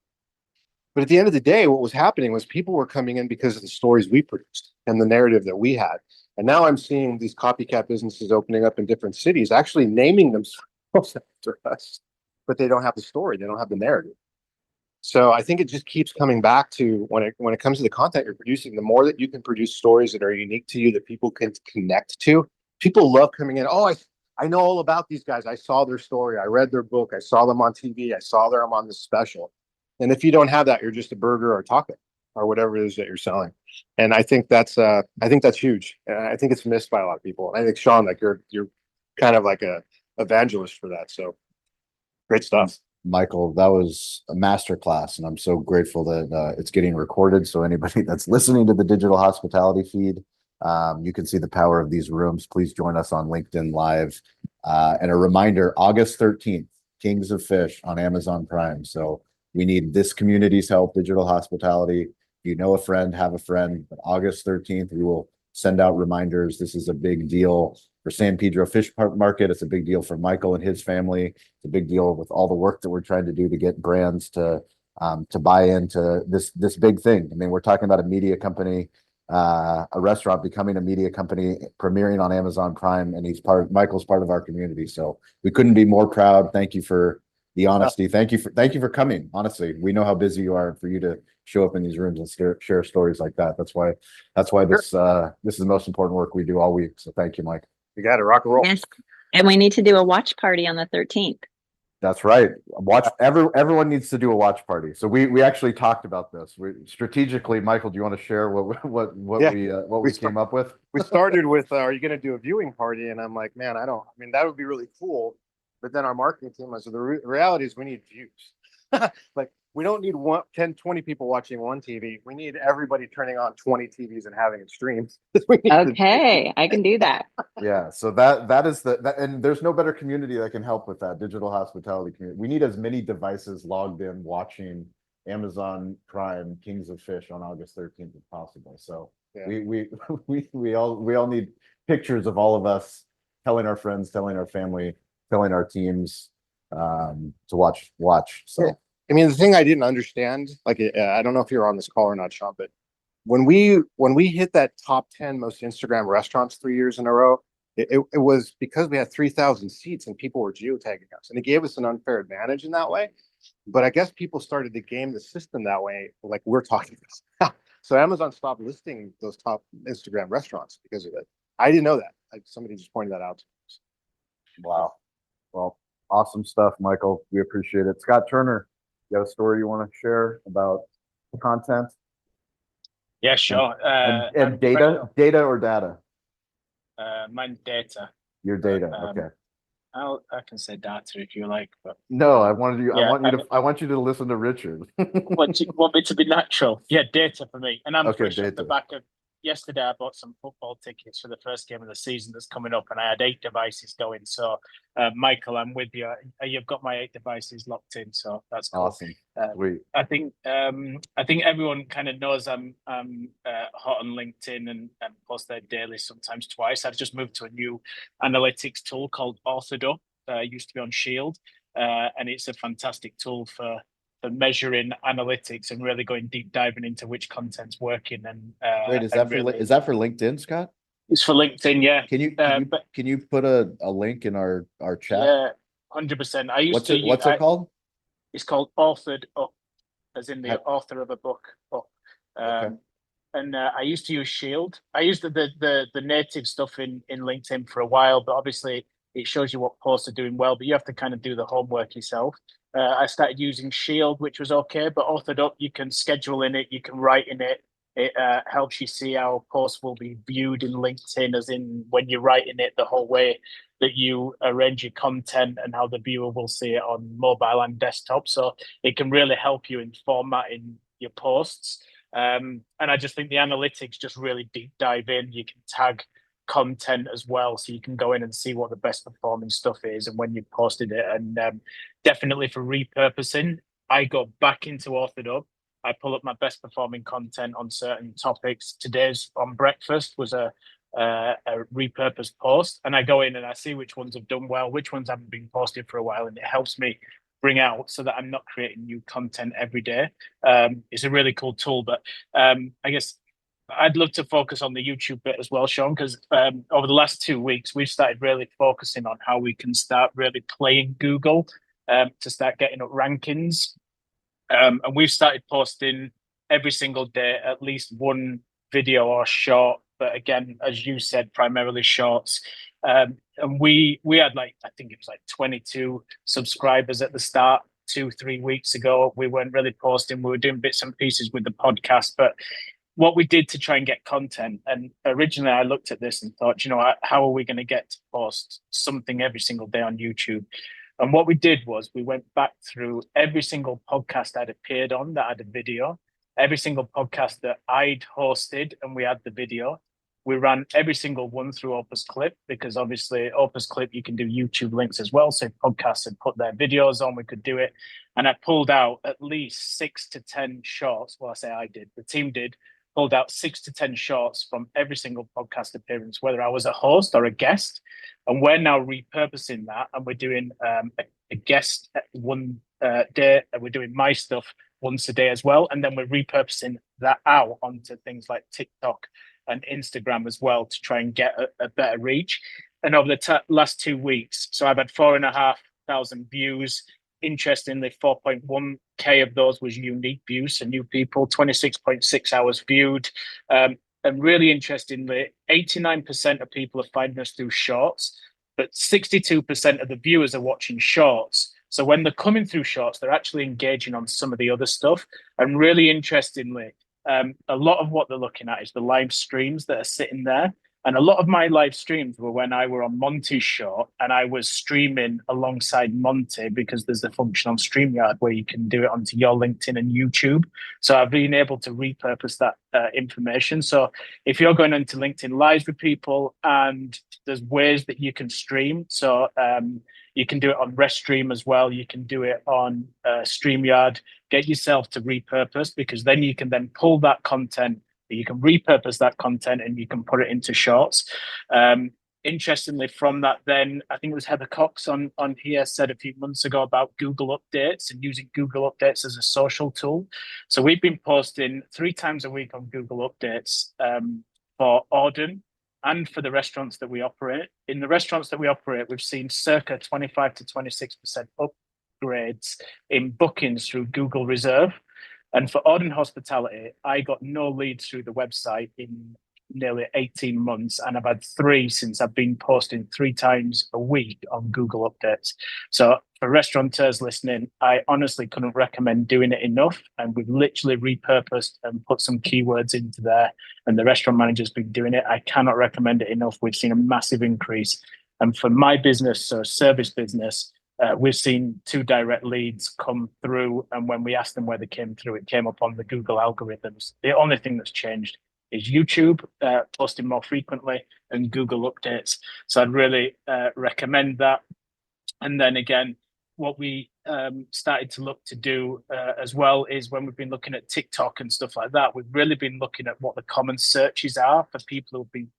But at the end of the day, what was happening was people were coming in because of the stories we produced and the narrative that we had. And now I'm seeing these copycat businesses opening up in different cities, actually naming themselves after us, but they don't have the story. They don't have the narrative. So I think it just keeps coming back to, when it comes to the content you're producing, the more that you can produce stories that are unique to you, that people can connect to. People love coming in. Oh, I know all about these guys. I saw their story. I read their book. I saw them on TV. I saw them on this special. And if you don't have that, you're just a burger or a taco or whatever it is that you're selling. And I think that's huge. And I think it's missed by a lot of people. And I think, Sean, like you're kind of like a evangelist for that. So great stuff. Michael, that was a masterclass, and I'm so grateful that it's getting recorded. So anybody that's listening to the digital hospitality feed, you can see the power of these rooms. Please join us on LinkedIn Live. And a reminder, August 13th, Kings of Fish on Amazon Prime. So we need this community's help, digital hospitality. If you know a friend, have a friend. But August 13th, we will send out reminders. This is a big deal for San Pedro Fish Market. It's a big deal for Michael and his family. It's a big deal with all the work that we're trying to do to get brands to buy into this big thing. I mean, we're talking about a media company, a restaurant becoming a media company, premiering on Amazon Prime, and Michael's part of our community. So we couldn't be more proud. Thank you for the honesty. Thank you for coming. Honestly, we know how busy you are, and for you to show up in these rooms and share stories like that. That's why this is the most important work we do all week. So thank you, Mike. You got it. Rock and roll. Yes. And we need to do a watch party on the 13th. That's right. Everyone needs to do a watch party. So we actually talked about this. We strategically, Michael, do you want to share what we came up with? We started with, are you going to do a viewing party? And I'm like, man, I mean, that would be really cool. But then our marketing team was, so the reality is we need views. Like, we don't need 10, 20 people watching one TV. We need everybody turning on 20 TVs and having it streamed. Okay, I can do that. Yeah, so that is and there's no better community that can help with that, digital hospitality community. We need as many devices logged in watching Amazon Prime Kings of Fish on August 13th as possible. So yeah. we all need pictures of all of us telling our friends, telling our family, telling our teams to watch. So yeah. I mean, the thing I didn't understand, like, I don't know if you're on this call or not, Sean, but when we hit that top 10 most Instagram restaurants 3 years in a row, it was because we had 3,000 seats and people were geotagging us, and it gave us an unfair advantage in that way. But I guess people started to game the system that way, like we're talking about. So Amazon stopped listing those top Instagram restaurants because of it. I didn't know that. Somebody just pointed that out to us. Wow. Well, awesome stuff, Michael. We appreciate it. Scott Turner, you got a story you want to share about content? Yeah, sure. And data or data? Mine data. Your data, okay. I can say data if you like, but no, I want you to listen to Richard. want me to be natural? Yeah, data for me. And I'm okay, fresh off the back of yesterday. I bought some football tickets for the first game of the season that's coming up, and I had 8 devices going. So, Michael, I'm with you. You've got my 8 devices locked in, so that's cool. Awesome. Sweet. I think everyone kind of knows I'm hot on LinkedIn and post there daily, sometimes twice. I've just moved to a new analytics tool called Orthodox. Used to be on Shield, and it's a fantastic tool for measuring analytics and really going deep diving into which content's working. And wait, is that for LinkedIn, Scott? It's for LinkedIn, yeah. Can you put a link in our chat? Yeah, 100%. What's it called? It's called Authored Up, as in the author of a book up. Okay. And I used to use Shield. I used the native stuff in LinkedIn for a while, but obviously it shows you what posts are doing well, but you have to kind of do the homework yourself. I started using Shield, which was okay, but Authored Up, you can schedule in it, you can write in it. It helps you see how posts will be viewed in LinkedIn, as in when you're writing it, the whole way that you arrange your content and how the viewer will see it on mobile and desktop. So it can really help you in formatting your posts. And I just think the analytics just really deep dive in. You can tag content as well, so you can go in and see what the best performing stuff is and when you posted it. And definitely for repurposing, I go back into Authored Up. I pull up my best performing content on certain topics. Today's on breakfast was a repurposed post, and I go in and I see which ones have done well, which ones haven't been posted for a while, and it helps me bring out so that I'm not creating new content every day. It's a really cool tool, but I guess I'd love to focus on the YouTube bit as well, Sean, because over the last 2 weeks, we've started really focusing on how we can start really playing Google to start getting up rankings. And we've started posting every single day, at least one video or short. But again, as you said, primarily shorts. And we had I think it was 22 subscribers at the start 2-3 weeks ago. We weren't really posting. We were doing bits and pieces with the podcast, but what we did to try and get content. And originally I looked at this and thought, how are we going to get to post something every single day on YouTube? And what we did was we went back through every single podcast I'd appeared on that had a video, every single podcast that I'd hosted and we had the video. We ran every single one through Opus Clip, because obviously Opus Clip, you can do YouTube links as well. So if podcasts had put their videos on, we could do it. And I pulled out at least 6 to 10 shorts. Well, I say I did, the team did, pulled out 6 to 10 shorts from every single podcast appearance, whether I was a host or a guest. And we're now repurposing that. And we're doing a guest one day, and we're doing my stuff once a day as well. And then we're repurposing that out onto things like TikTok and Instagram as well to try and get a better reach. And over the last 2 weeks, so I've had 4,500 views. Interestingly, 4.1K of those was unique views, so new people, 26.6 hours viewed. And really interestingly, 89% of people are finding us through shorts, but 62% of the viewers are watching shorts. So when they're coming through shorts, they're actually engaging on some of the other stuff. And really interestingly, a lot of what they're looking at is the live streams that are sitting there. And a lot of my live streams were when I were on Monty's show and I was streaming alongside Monty, because there's the function on StreamYard where you can do it onto your LinkedIn and YouTube. So I've been able to repurpose that information. So if you're going into LinkedIn Lives with people, and there's ways that you can stream. So you can do it on Restream as well. You can do it on StreamYard. Get yourself to repurpose, because then you can then pull that content, you can repurpose that content, and you can put it into shorts. Interestingly, from that, then I think it was Heather Cox on here said a few months ago about Google Updates and using Google Updates as a social tool. So we've been posting 3 times a week on Google Updates for Auden and for the restaurants that we operate. In the restaurants that we operate, we've seen circa 25 to 26% upgrades in bookings through Google Reserve. And for Auden Hospitality, I got no leads through the website in nearly 18 months. And I've had 3 since I've been posting 3 times a week on Google Updates. So for restaurateurs listening, I honestly couldn't recommend doing it enough. And we've literally repurposed and put some keywords into there. And the restaurant manager's been doing it. I cannot recommend it enough. We've seen a massive increase. And for my business, so service business, we've seen 2 direct leads come through. And when we asked them where they came through, it came up on the Google algorithms. The only thing that's changed is YouTube posting more frequently and Google Updates. So I'd really recommend that. And then again, what we started to look to do as well is when we've been looking at TikTok and stuff like that, we've really been looking at what the common searches are for people who've been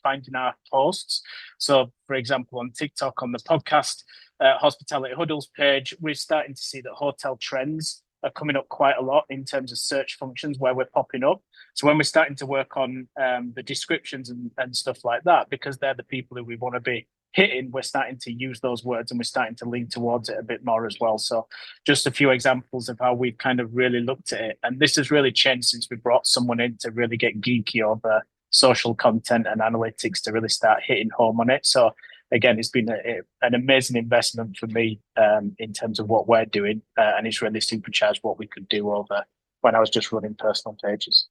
finding our posts. So for example, on TikTok, on the podcast Hospitality Huddles page, we're starting to see that hotel trends are coming up quite a lot in terms of search functions where we're popping up. So when we're starting to work on the descriptions and stuff like that, because they're the people who we want to be hitting, we're starting to use those words and we're starting to lean towards it a bit more as well. So just a few examples of how we've kind of really looked at it. And this has really changed since we brought someone in to really get geeky over social content and analytics to really start hitting home on it. So again, it's been an amazing investment for me in terms of what we're doing. And it's really supercharged what we could do over when I was just running personal pages.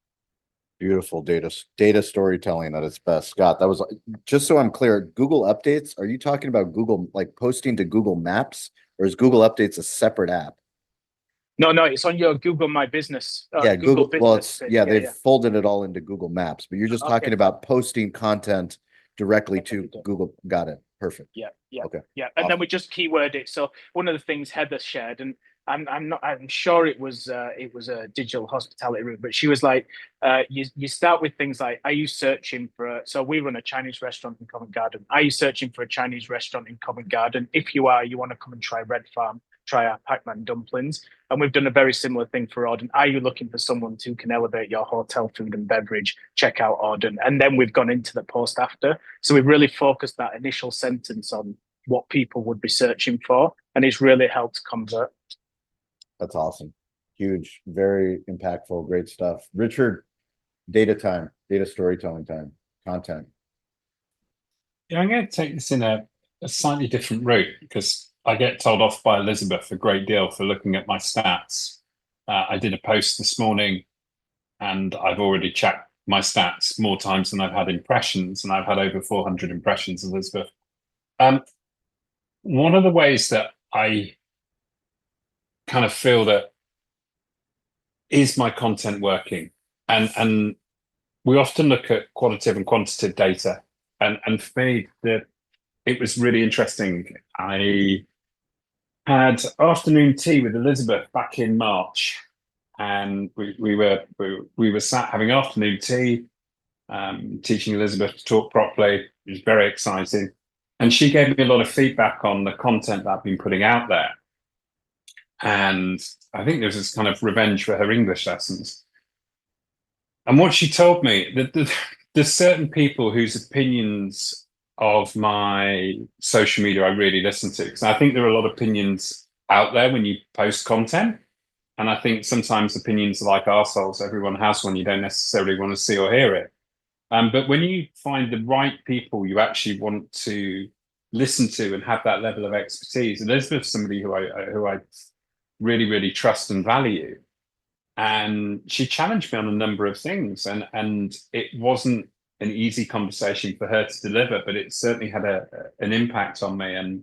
Beautiful data storytelling at its best. Scott, that was, just so I'm clear, Google Updates, are you talking about Google, like posting to Google Maps, or is Google Updates a separate app? No, it's on your Google My Business. Yeah, Google Business well, it's page. they've folded it all into Google Maps, but you're just talking about posting content directly to Google. Got it. Perfect. Yeah. Okay. Yeah. And then we just keyword it. So one of the things Heather shared, and I'm sure it was a digital hospitality route, but she was like, you start with things like, are you searching for so we run a Chinese restaurant in Covent Garden. Are you searching for a Chinese restaurant in Covent Garden? If you are, you want to come and try Red Farm, try our Pac-Man dumplings. And we've done a very similar thing for Auden. Are you looking for someone who can elevate your hotel food and beverage? Check out Auden. And then we've gone into the post after. So we've really focused that initial sentence on what people would be searching for. And it's really helped convert. That's awesome. Huge, very impactful, great stuff. Richard, data storytelling time, content. Yeah, I'm going to take this in a slightly different route, because I get told off by Elizabeth a great deal for looking at my stats. I did a post this morning and I've already checked my stats more times than I've had impressions, and I've had over 400 impressions, Elizabeth. One of the ways that I kind of feel that is my content working, and we often look at qualitative and quantitative data, and for me, it was really interesting. I had afternoon tea with Elizabeth back in March, and we were sat having afternoon tea, teaching Elizabeth to talk properly. It was very exciting, and she gave me a lot of feedback on the content that I've been putting out there. And I think there was this kind of revenge for her English lessons. And what she told me, that there's certain people whose opinions of my social media I really listen to, because I think there are a lot of opinions out there when you post content. And I think sometimes opinions are like arseholes. Everyone has one. You don't necessarily want to see or hear it. But when you find the right people you actually want to listen to and have that level of expertise, Elizabeth's somebody who I really, really trust and value. And she challenged me on a number of things. And it wasn't an easy conversation for her to deliver, but it certainly had an impact on me. And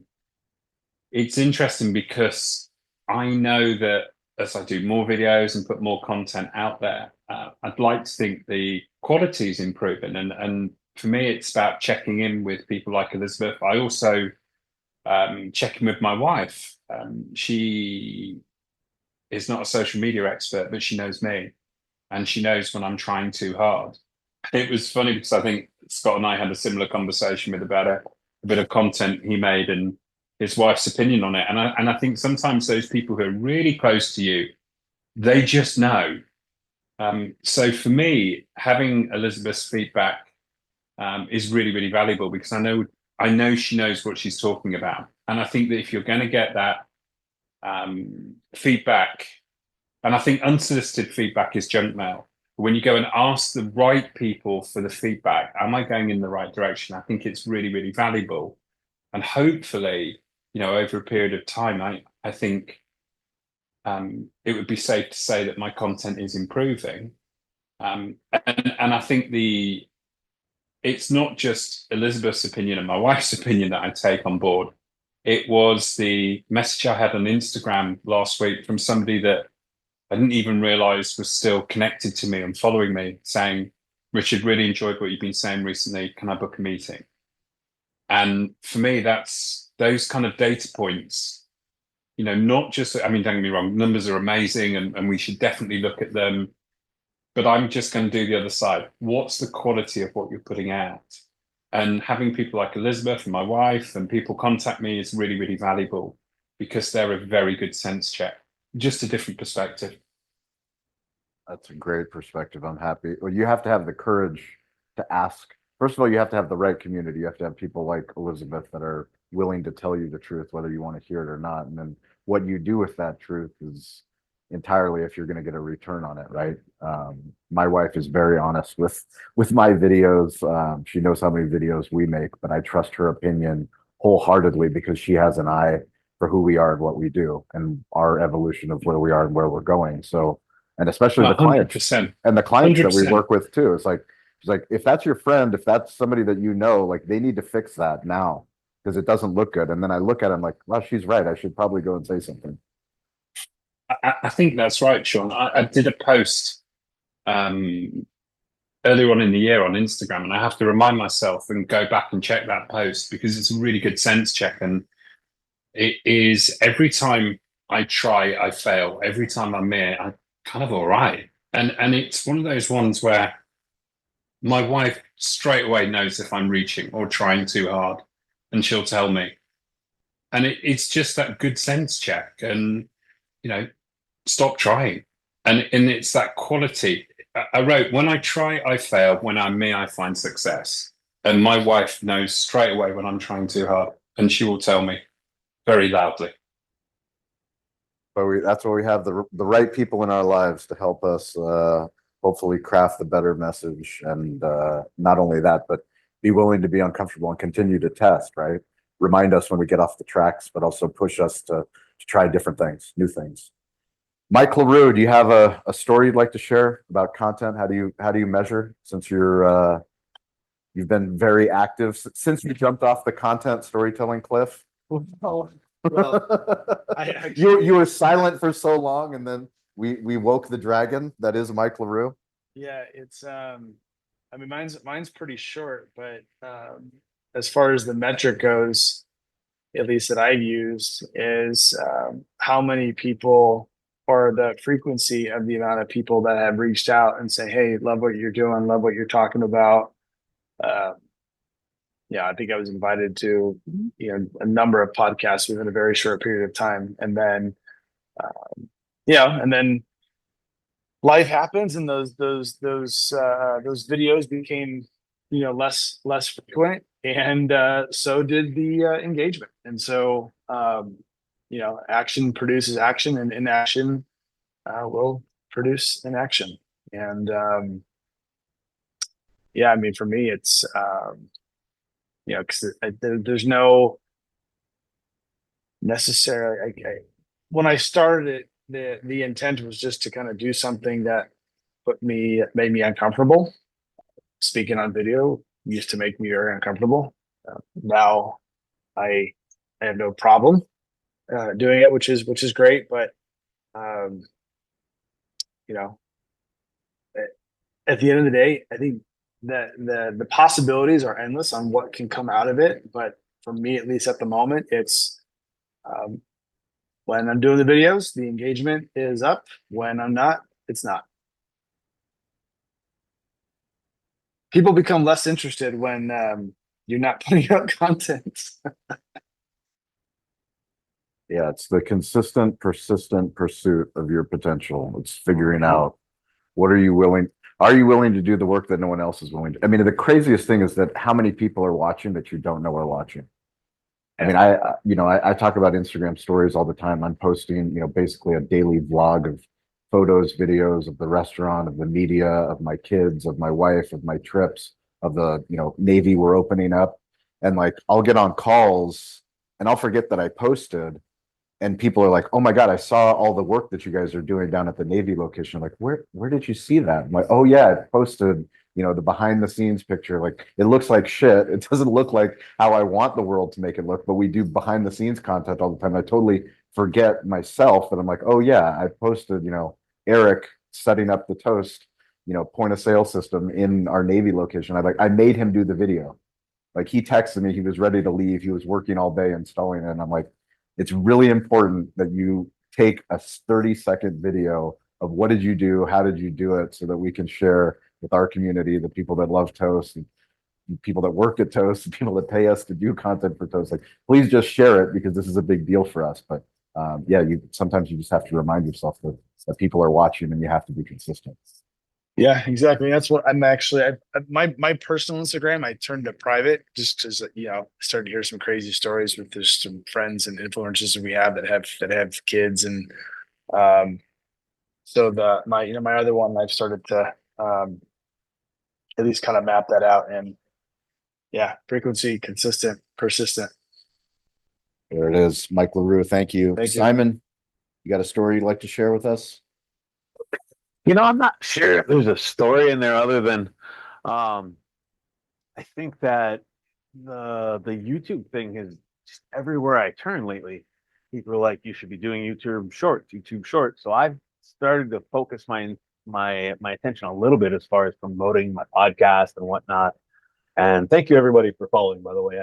it's interesting because I know that as I do more videos and put more content out there, I'd like to think the quality is improving. And for me, it's about checking in with people like Elizabeth. I also check in with my wife. She is not a social media expert, but she knows me, and she knows when I'm trying too hard. It was funny because I think Scott and I had a similar conversation with about a bit of content he made and his wife's opinion on it. And I think sometimes those people who are really close to you, they just know. So for me, having Elizabeth's feedback is really, really valuable, because I know she knows what she's talking about. And I think that if you're going to get that feedback, and I think unsolicited feedback is junk mail. When you go and ask the right people for the feedback, am I going in the right direction? I think it's really, really valuable. And hopefully, over a period of time, I think it would be safe to say that my content is improving. And I think it's not just Elizabeth's opinion and my wife's opinion that I take on board. It was the message I had on Instagram last week from somebody that I didn't even realize was still connected to me and following me, saying, Richard, really enjoyed what you've been saying recently. Can I book a meeting? And for me, that's those kind of data points, not just, don't get me wrong, numbers are amazing and we should definitely look at them. But I'm just going to do the other side. What's the quality of what you're putting out? And having people like Elizabeth and my wife and people contact me is really, really valuable, because they're a very good sense check. Just a different perspective. That's a great perspective. I'm happy. Well, you have to have the courage to ask. First of all, you have to have the right community. You have to have people like Elizabeth that are willing to tell you the truth, whether you want to hear it or not. And then what you do with that truth is entirely if you're going to get a return on it, right? My wife is very honest with my videos. She knows how many videos we make, but I trust her opinion wholeheartedly because she has an eye for who we are and what we do and our evolution of where we are and where we're going. So, and especially the clients 100%. and the clients that we 100%. work with too. It's like, she's like, if that's your friend, if that's somebody that like they need to fix that now because it doesn't look good. And then I look at him like, well, she's right. I should probably go and say something. I think that's right, Sean. I did a post earlier on in the year on Instagram, and I have to remind myself and go back and check that post because it's a really good sense check. And it is every time I try, I fail. Every time I'm here, I'm kind of all right. And it's one of those ones where my wife straight away knows if I'm reaching or trying too hard, and she'll tell me. And it's just that good sense check. And stop trying. And it's that quality. I wrote, when I try, I fail. When I'm me, I find success. And my wife knows straight away when I'm trying too hard. And she will tell me very loudly. But that's where we have the right people in our lives to help us hopefully craft the better message. And not only that, but be willing to be uncomfortable and continue to test, right? Remind us when we get off the tracks, but also push us to try different things, new things. Mike LaRue, do you have a story you'd like to share about content? How do you measure since you've been very active since you jumped off the content storytelling cliff? Well, You were silent for so long, and then we woke the dragon that is Mike LaRue. yeah, it's I mean mine's pretty short, but as far as the metric goes, at least that I've used, is how many people or the frequency of the amount of people that have reached out and say, hey, love what you're doing, love what you're talking about. Yeah, I think I was invited to, a number of podcasts within a very short period of time. And then, and then life happens and those videos became, less frequent. And so did the engagement. And so, action produces action, and inaction will produce inaction. And I mean, for me, it's because there's no necessarily. When I started it, the intent was just to kind of do something that made me uncomfortable. Speaking on video used to make me very uncomfortable. Now I have no problem doing it, which is great. But at the end of the day, I think that the possibilities are endless on what can come out of it. But for me, at least at the moment, it's when I'm doing the videos, the engagement is up. When I'm not, it's not. People become less interested when you're not putting out content. Yeah, it's the consistent, persistent pursuit of your potential. It's figuring out are you willing to do the work that no one else is willing to? I mean, the craziest thing is that how many people are watching that you don't know are watching. I mean, I talk about Instagram stories all the time. I'm posting, basically a daily vlog of photos, videos of the restaurant, of the media, of my kids, of my wife, of my trips, of the, Navy we're opening up. And like, I'll get on calls and I'll forget that I posted, and people are like, oh my God, I saw all the work that you guys are doing down at the Navy location. I'm like, where did you see that? I'm like, oh yeah, I posted, the behind the scenes picture. Like, it looks like shit. It doesn't look like how I want the world to make it look, but we do behind the scenes content all the time. I totally forget myself that I'm like, oh yeah, I posted, Eric setting up the Toast, point of sale system in our Navy location. I made him do the video. Like, he texted me, he was ready to leave. He was working all day installing it. And I'm like, it's really important that you take a 30-second video of what did you do, how did you do it, so that we can share with our community, the people that love Toast, and people that work at Toast, and people that pay us to do content for Toast. Like, please just share it, because this is a big deal for us. But sometimes you just have to remind yourself that people are watching, and you have to be consistent. Yeah, exactly. That's what I'm actually. My personal Instagram, I turned to private just because started to hear some crazy stories with there's some friends and influencers that we have that have kids, and so my other one, I've started to at least kind of map that out, and frequency, consistent, persistent. There it is, Mike LaRue. Thank you, Thank you. Simon. You got a story you'd like to share with us? I'm not sure if there's a story in there other than I think that the YouTube thing is just everywhere I turn lately. People are like, you should be doing YouTube Shorts. So I've started to focus my attention a little bit as far as promoting my podcast and whatnot. And thank you everybody for following, by the way.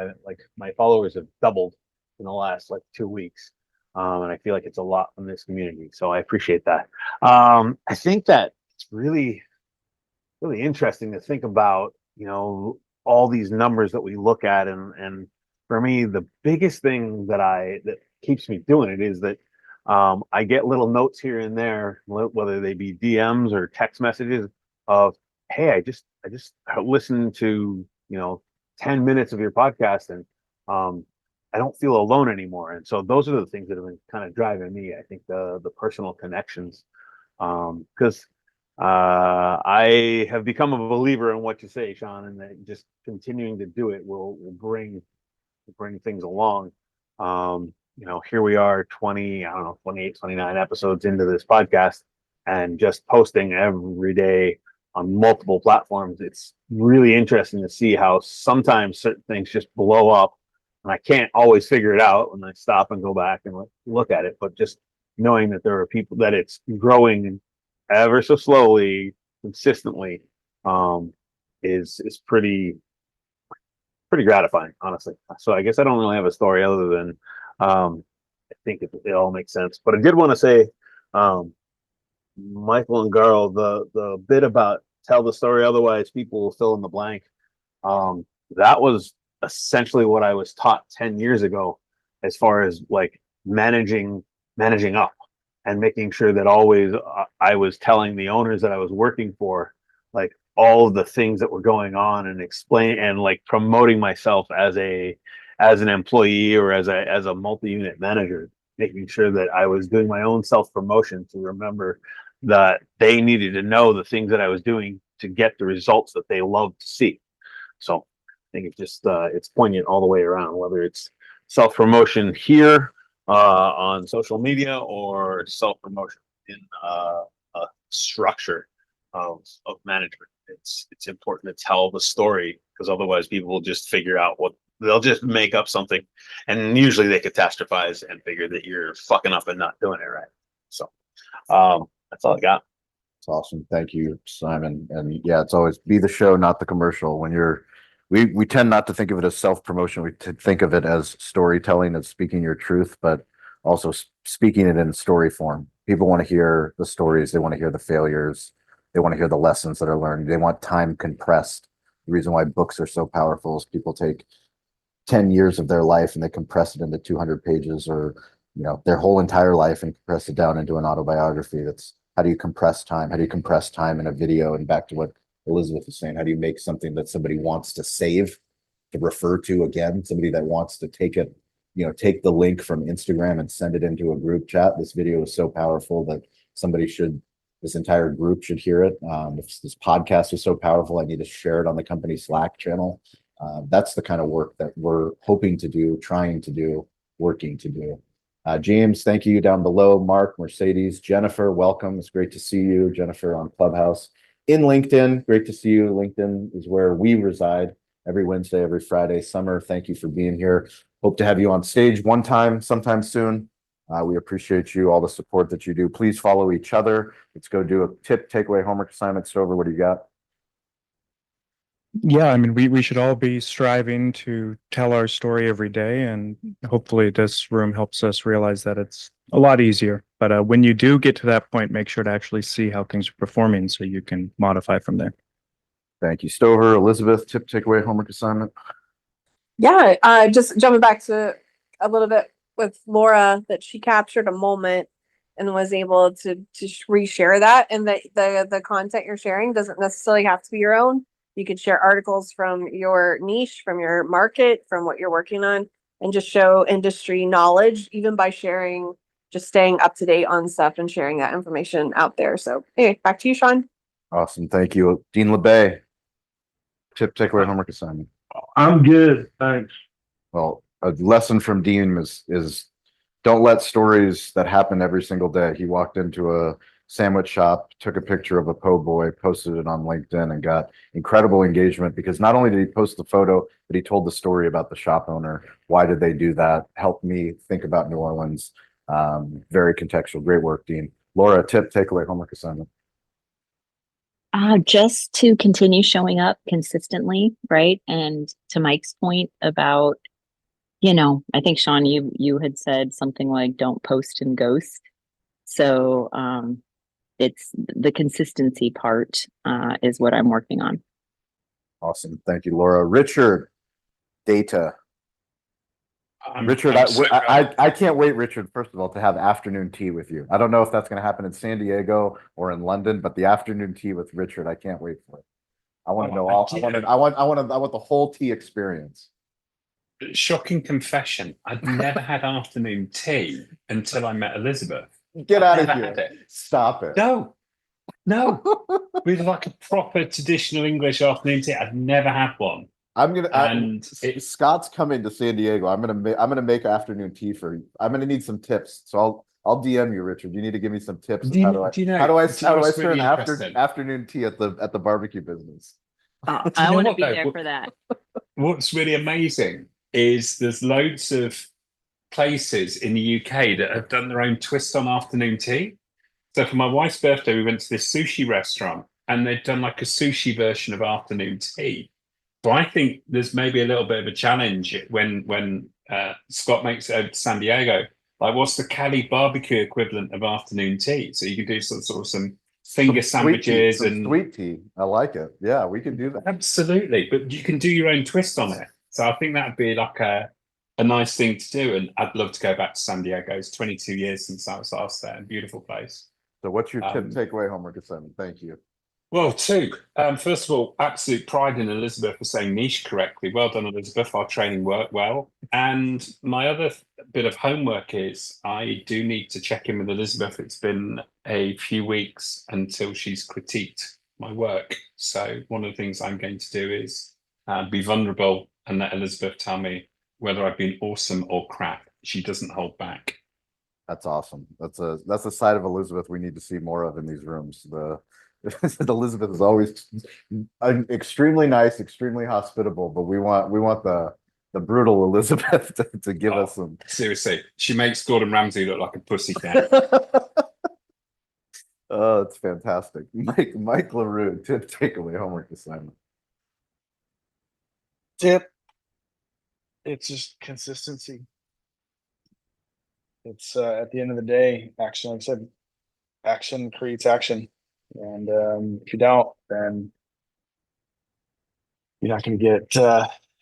My followers have doubled in the last 2 weeks. And I feel like it's a lot from this community. So I appreciate that. I think that it's really, really interesting to think about, all these numbers that we look at. And for me, the biggest thing that keeps me doing it is that I get little notes here and there, whether they be DMs or text messages of, hey, I just listened to, 10 minutes of your podcast, and I don't feel alone anymore. And so those are the things that have been kind of driving me. I think the personal connections, because I have become a believer in what you say, Sean, and that just continuing to do it will bring things along. here we are 20, I don't know, 28, 29 episodes into this podcast and just posting every day on multiple platforms. It's really interesting to see how sometimes certain things just blow up and I can't always figure it out when I stop and go back and look at it. But just knowing that there are people that it's growing ever so slowly, consistently, is pretty gratifying, honestly. So I guess I don't really have a story other than I think it all makes sense. But I did want to say, Michael and Garl, the bit about tell the story, otherwise people will fill in the blank. That was essentially what I was taught 10 years ago, as far as like managing up and making sure that always I was telling the owners that I was working for, like all of the things that were going on and explain and like promoting myself as an employee or as a multi-unit manager, making sure that I was doing my own self-promotion to remember that they needed to know the things that I was doing to get the results that they love to see. So I think it just it's poignant all the way around, whether it's self-promotion here on social media or self-promotion in a structure of management. It's important to tell the story, because otherwise people will just figure out they'll just make up something, and usually they catastrophize and figure that you're fucking up and not doing it right. So that's all I got. It's awesome. Thank you, Simon. And yeah, it's always be the show, not the commercial. We tend not to think of it as self-promotion. We think of it as storytelling and speaking your truth, but also speaking it in story form. People want to hear the stories. They want to hear the failures. They want to hear the lessons that are learned. They want time compressed. The reason why books are so powerful is people take 10 years of their life and they compress it into 200 pages, or their whole entire life, and compress it down into an autobiography. That's how do you compress time? How do you compress time in a video? And back to what Elizabeth was saying, how do you make something that somebody wants to save, to refer to again? Somebody that wants to take it, take the link from Instagram and send it into a group chat. This video is so powerful that this entire group should hear it. If this podcast is so powerful, I need to share it on the company Slack channel. That's the kind of work that we're hoping to do, trying to do, working to do. James, thank you down below. Mark, Mercedes, Jennifer, welcome. It's great to see you. Jennifer on Clubhouse. In LinkedIn, great to see you. LinkedIn is where we reside every Wednesday, every Friday. Summer, thank you for being here. Hope to have you on stage one time, sometime soon. We appreciate you, all the support that you do. Please follow each other. Let's go do a tip, takeaway, homework assignment. Stover, what do you got? Yeah, I mean, we should all be striving to tell our story every day, and hopefully this room helps us realize that it's a lot easier. But when you do get to that point, make sure to actually see how things are performing so you can modify from there. Thank you, Stover. Elizabeth, tip, takeaway, homework assignment. Yeah, just jumping back to a little bit with Laura, that she captured a moment and was able to reshare that, and that the content you're sharing doesn't necessarily have to be your own. You could share articles from your niche, from your market, from what you're working on, and just show industry knowledge, even by sharing, just staying up to date on stuff and sharing that information out there. So anyway, back to you, Sean. Awesome. Thank you. Dean LeBay, tip, takeaway, homework assignment. I'm good, thanks. Well, a lesson from Dean is don't let stories that happen every single day. He walked into a sandwich shop, took a picture of a po' boy, posted it on LinkedIn, and got incredible engagement, because not only did he post the photo, but he told the story about the shop owner. Why did they do that? Helped me think about New Orleans. Very contextual. Great work, Dean. Laura, tip, takeaway, homework assignment. Just to continue showing up consistently, right? And to Mike's point about, I think Sean, you had said something like, don't post and ghost. So it's the consistency part is what I'm working on. Awesome. Thank you, Laura. Richard, data. Richard, I can't wait, Richard, first of all, to have afternoon tea with you. I don't know if that's going to happen in San Diego or in London, but the afternoon tea with Richard, I can't wait for it. I want to know all. I want the whole tea experience. Shocking confession. I'd never had afternoon tea until I met Elizabeth. Get out of Never here. had it. Stop it. No. With like a proper traditional English afternoon tea. I've never had one. I'm gonna. And Scott's coming to San Diego. I'm gonna make afternoon tea for you. I'm gonna need some tips. So I'll DM you, Richard. You need to give me some tips. Do you- How do I do you know- how do I do you know what's serve really after interesting? afternoon tea at the barbecue business? Oh, Do you I know want to what, be though? there What- for that. What's really amazing is there's loads of places in the UK that have done their own twist on afternoon tea. So for my wife's birthday, we went to this sushi restaurant and they'd done like a sushi version of afternoon tea. So I think there's maybe a little bit of a challenge when Scott makes it over to San Diego. Like, what's the Cali barbecue equivalent of afternoon tea? So you can do sort of some finger Some sweet tea, sandwiches some and sweet tea. I like it. Yeah, we can do that. absolutely, but you can do your own twist on it. So I think that'd be like a nice thing to do. And I'd love to go back to San Diego. It's 22 years since I was last there. Beautiful place. So what's your tip Um, takeaway homework assignment? Thank you. Well, two. First of all, absolute pride in Elizabeth for saying niche correctly. Well done, Elizabeth. Our training worked well. And my other bit of homework is I do need to check in with Elizabeth. It's been a few weeks until she's critiqued my work. So one of the things I'm going to do is be vulnerable and let Elizabeth tell me whether I've been awesome or crap. She doesn't hold back. That's awesome. That's a side of Elizabeth we need to see more of in these rooms. Elizabeth is always extremely nice, extremely hospitable, but we want the brutal Elizabeth to give us some. Seriously, she makes Gordon Ramsay look like a pussycat. Oh, it's fantastic. Mike LaRue, tip takeaway homework assignment. Tip. It's just consistency. It's at the end of the day, action. Like I said, action creates action. And if you don't, then you're not going to get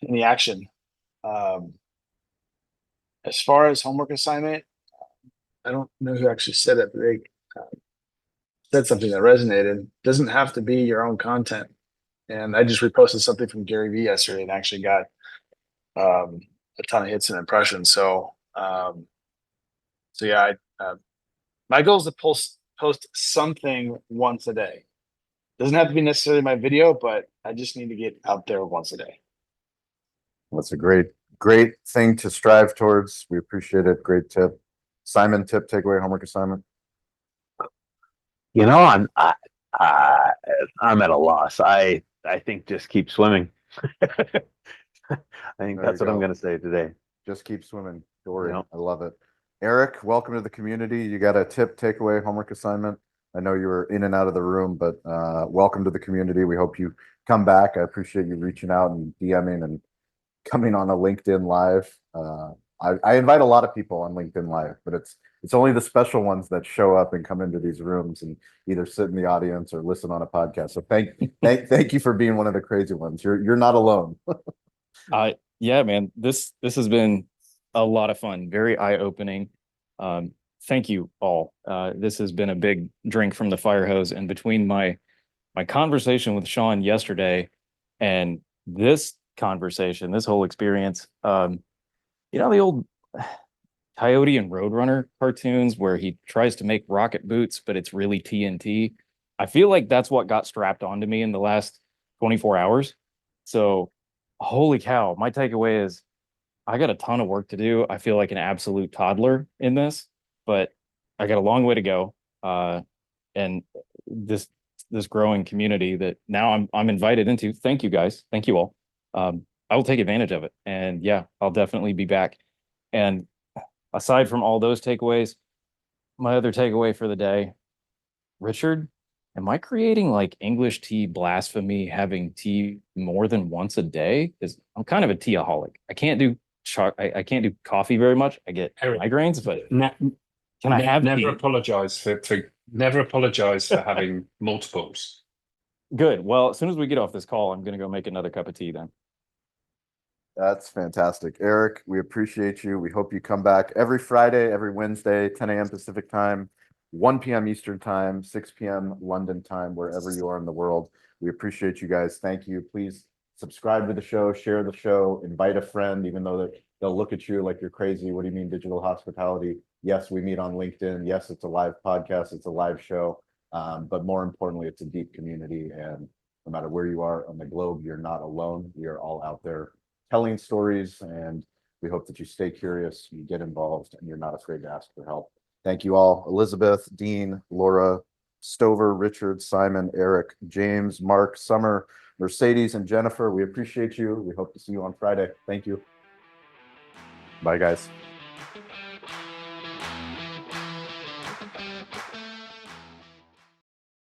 any action. As far as homework assignment, I don't know who actually said it, but they said something that resonated. Doesn't have to be your own content. And I just reposted something from Gary Vee yesterday and actually got a ton of hits and impressions. So yeah, my goal is to post something once a day. Doesn't have to be necessarily my video, but I just need to get out there once a day. That's a great thing to strive towards. We appreciate it. Great tip. Simon, tip takeaway homework assignment. I'm at a loss. I think just keep swimming. I think There that's you what I'm go. going to say today. Just keep swimming. Dory, Yep. I love it. Eric, welcome to the community. You got a tip takeaway homework assignment. I know you were in and out of the room, but welcome to the community. We hope you come back. I appreciate you reaching out and DMing and coming on a LinkedIn Live. I invite a lot of people on LinkedIn Live, but it's only the special ones that show up and come into these rooms and either sit in the audience or listen on a podcast. So thank you for being one of the crazy ones. You're not alone. Yeah, man, this has been a lot of fun, very eye-opening. Thank you all. This has been a big drink from the fire hose, and between my conversation with Sean yesterday and this conversation, this whole experience, the old Coyote and Roadrunner cartoons where he tries to make rocket boots, but it's really TNT. I feel like that's what got strapped onto me in the last 24 hours. So, holy cow, my takeaway is I got a ton of work to do. I feel like an absolute toddler in this, but I got a long way to go. And this growing community that now I'm invited into. Thank you guys. Thank you all. I will take advantage of it. And yeah, I'll definitely be back. And aside from all those takeaways, my other takeaway for the day, Richard, am I creating like English tea blasphemy, having tea more than once a day? Because I'm kind of a teaaholic. I can't do I can't do coffee very much. I get migraines, but can I have tea? Never apologize for having multiples. Good. Well, as soon as we get off this call, I'm going to go make another cup of tea then. That's fantastic. Eric, we appreciate you. We hope you come back every Friday, every Wednesday, 10 a.m. Pacific time, 1 p.m. Eastern time, 6 p.m. London time, wherever you are in the world. We appreciate you guys. Thank you. Please subscribe to the show, share the show, invite a friend, even though they'll look at you like you're crazy. What do you mean digital hospitality? Yes, we meet on LinkedIn. Yes, it's a live podcast. It's a live show. But more importantly, it's a deep community, and no matter where you are on the globe, you're not alone. We are all out there telling stories, and we hope that you stay curious, you get involved, and you're not afraid to ask for help. Thank you all, Elizabeth, Dean, Laura, Stover, Richard, Simon, Eric, James, Mark, Summer, Mercedes, and Jennifer. We appreciate you. We hope to see you on Friday. Thank you. Bye, guys.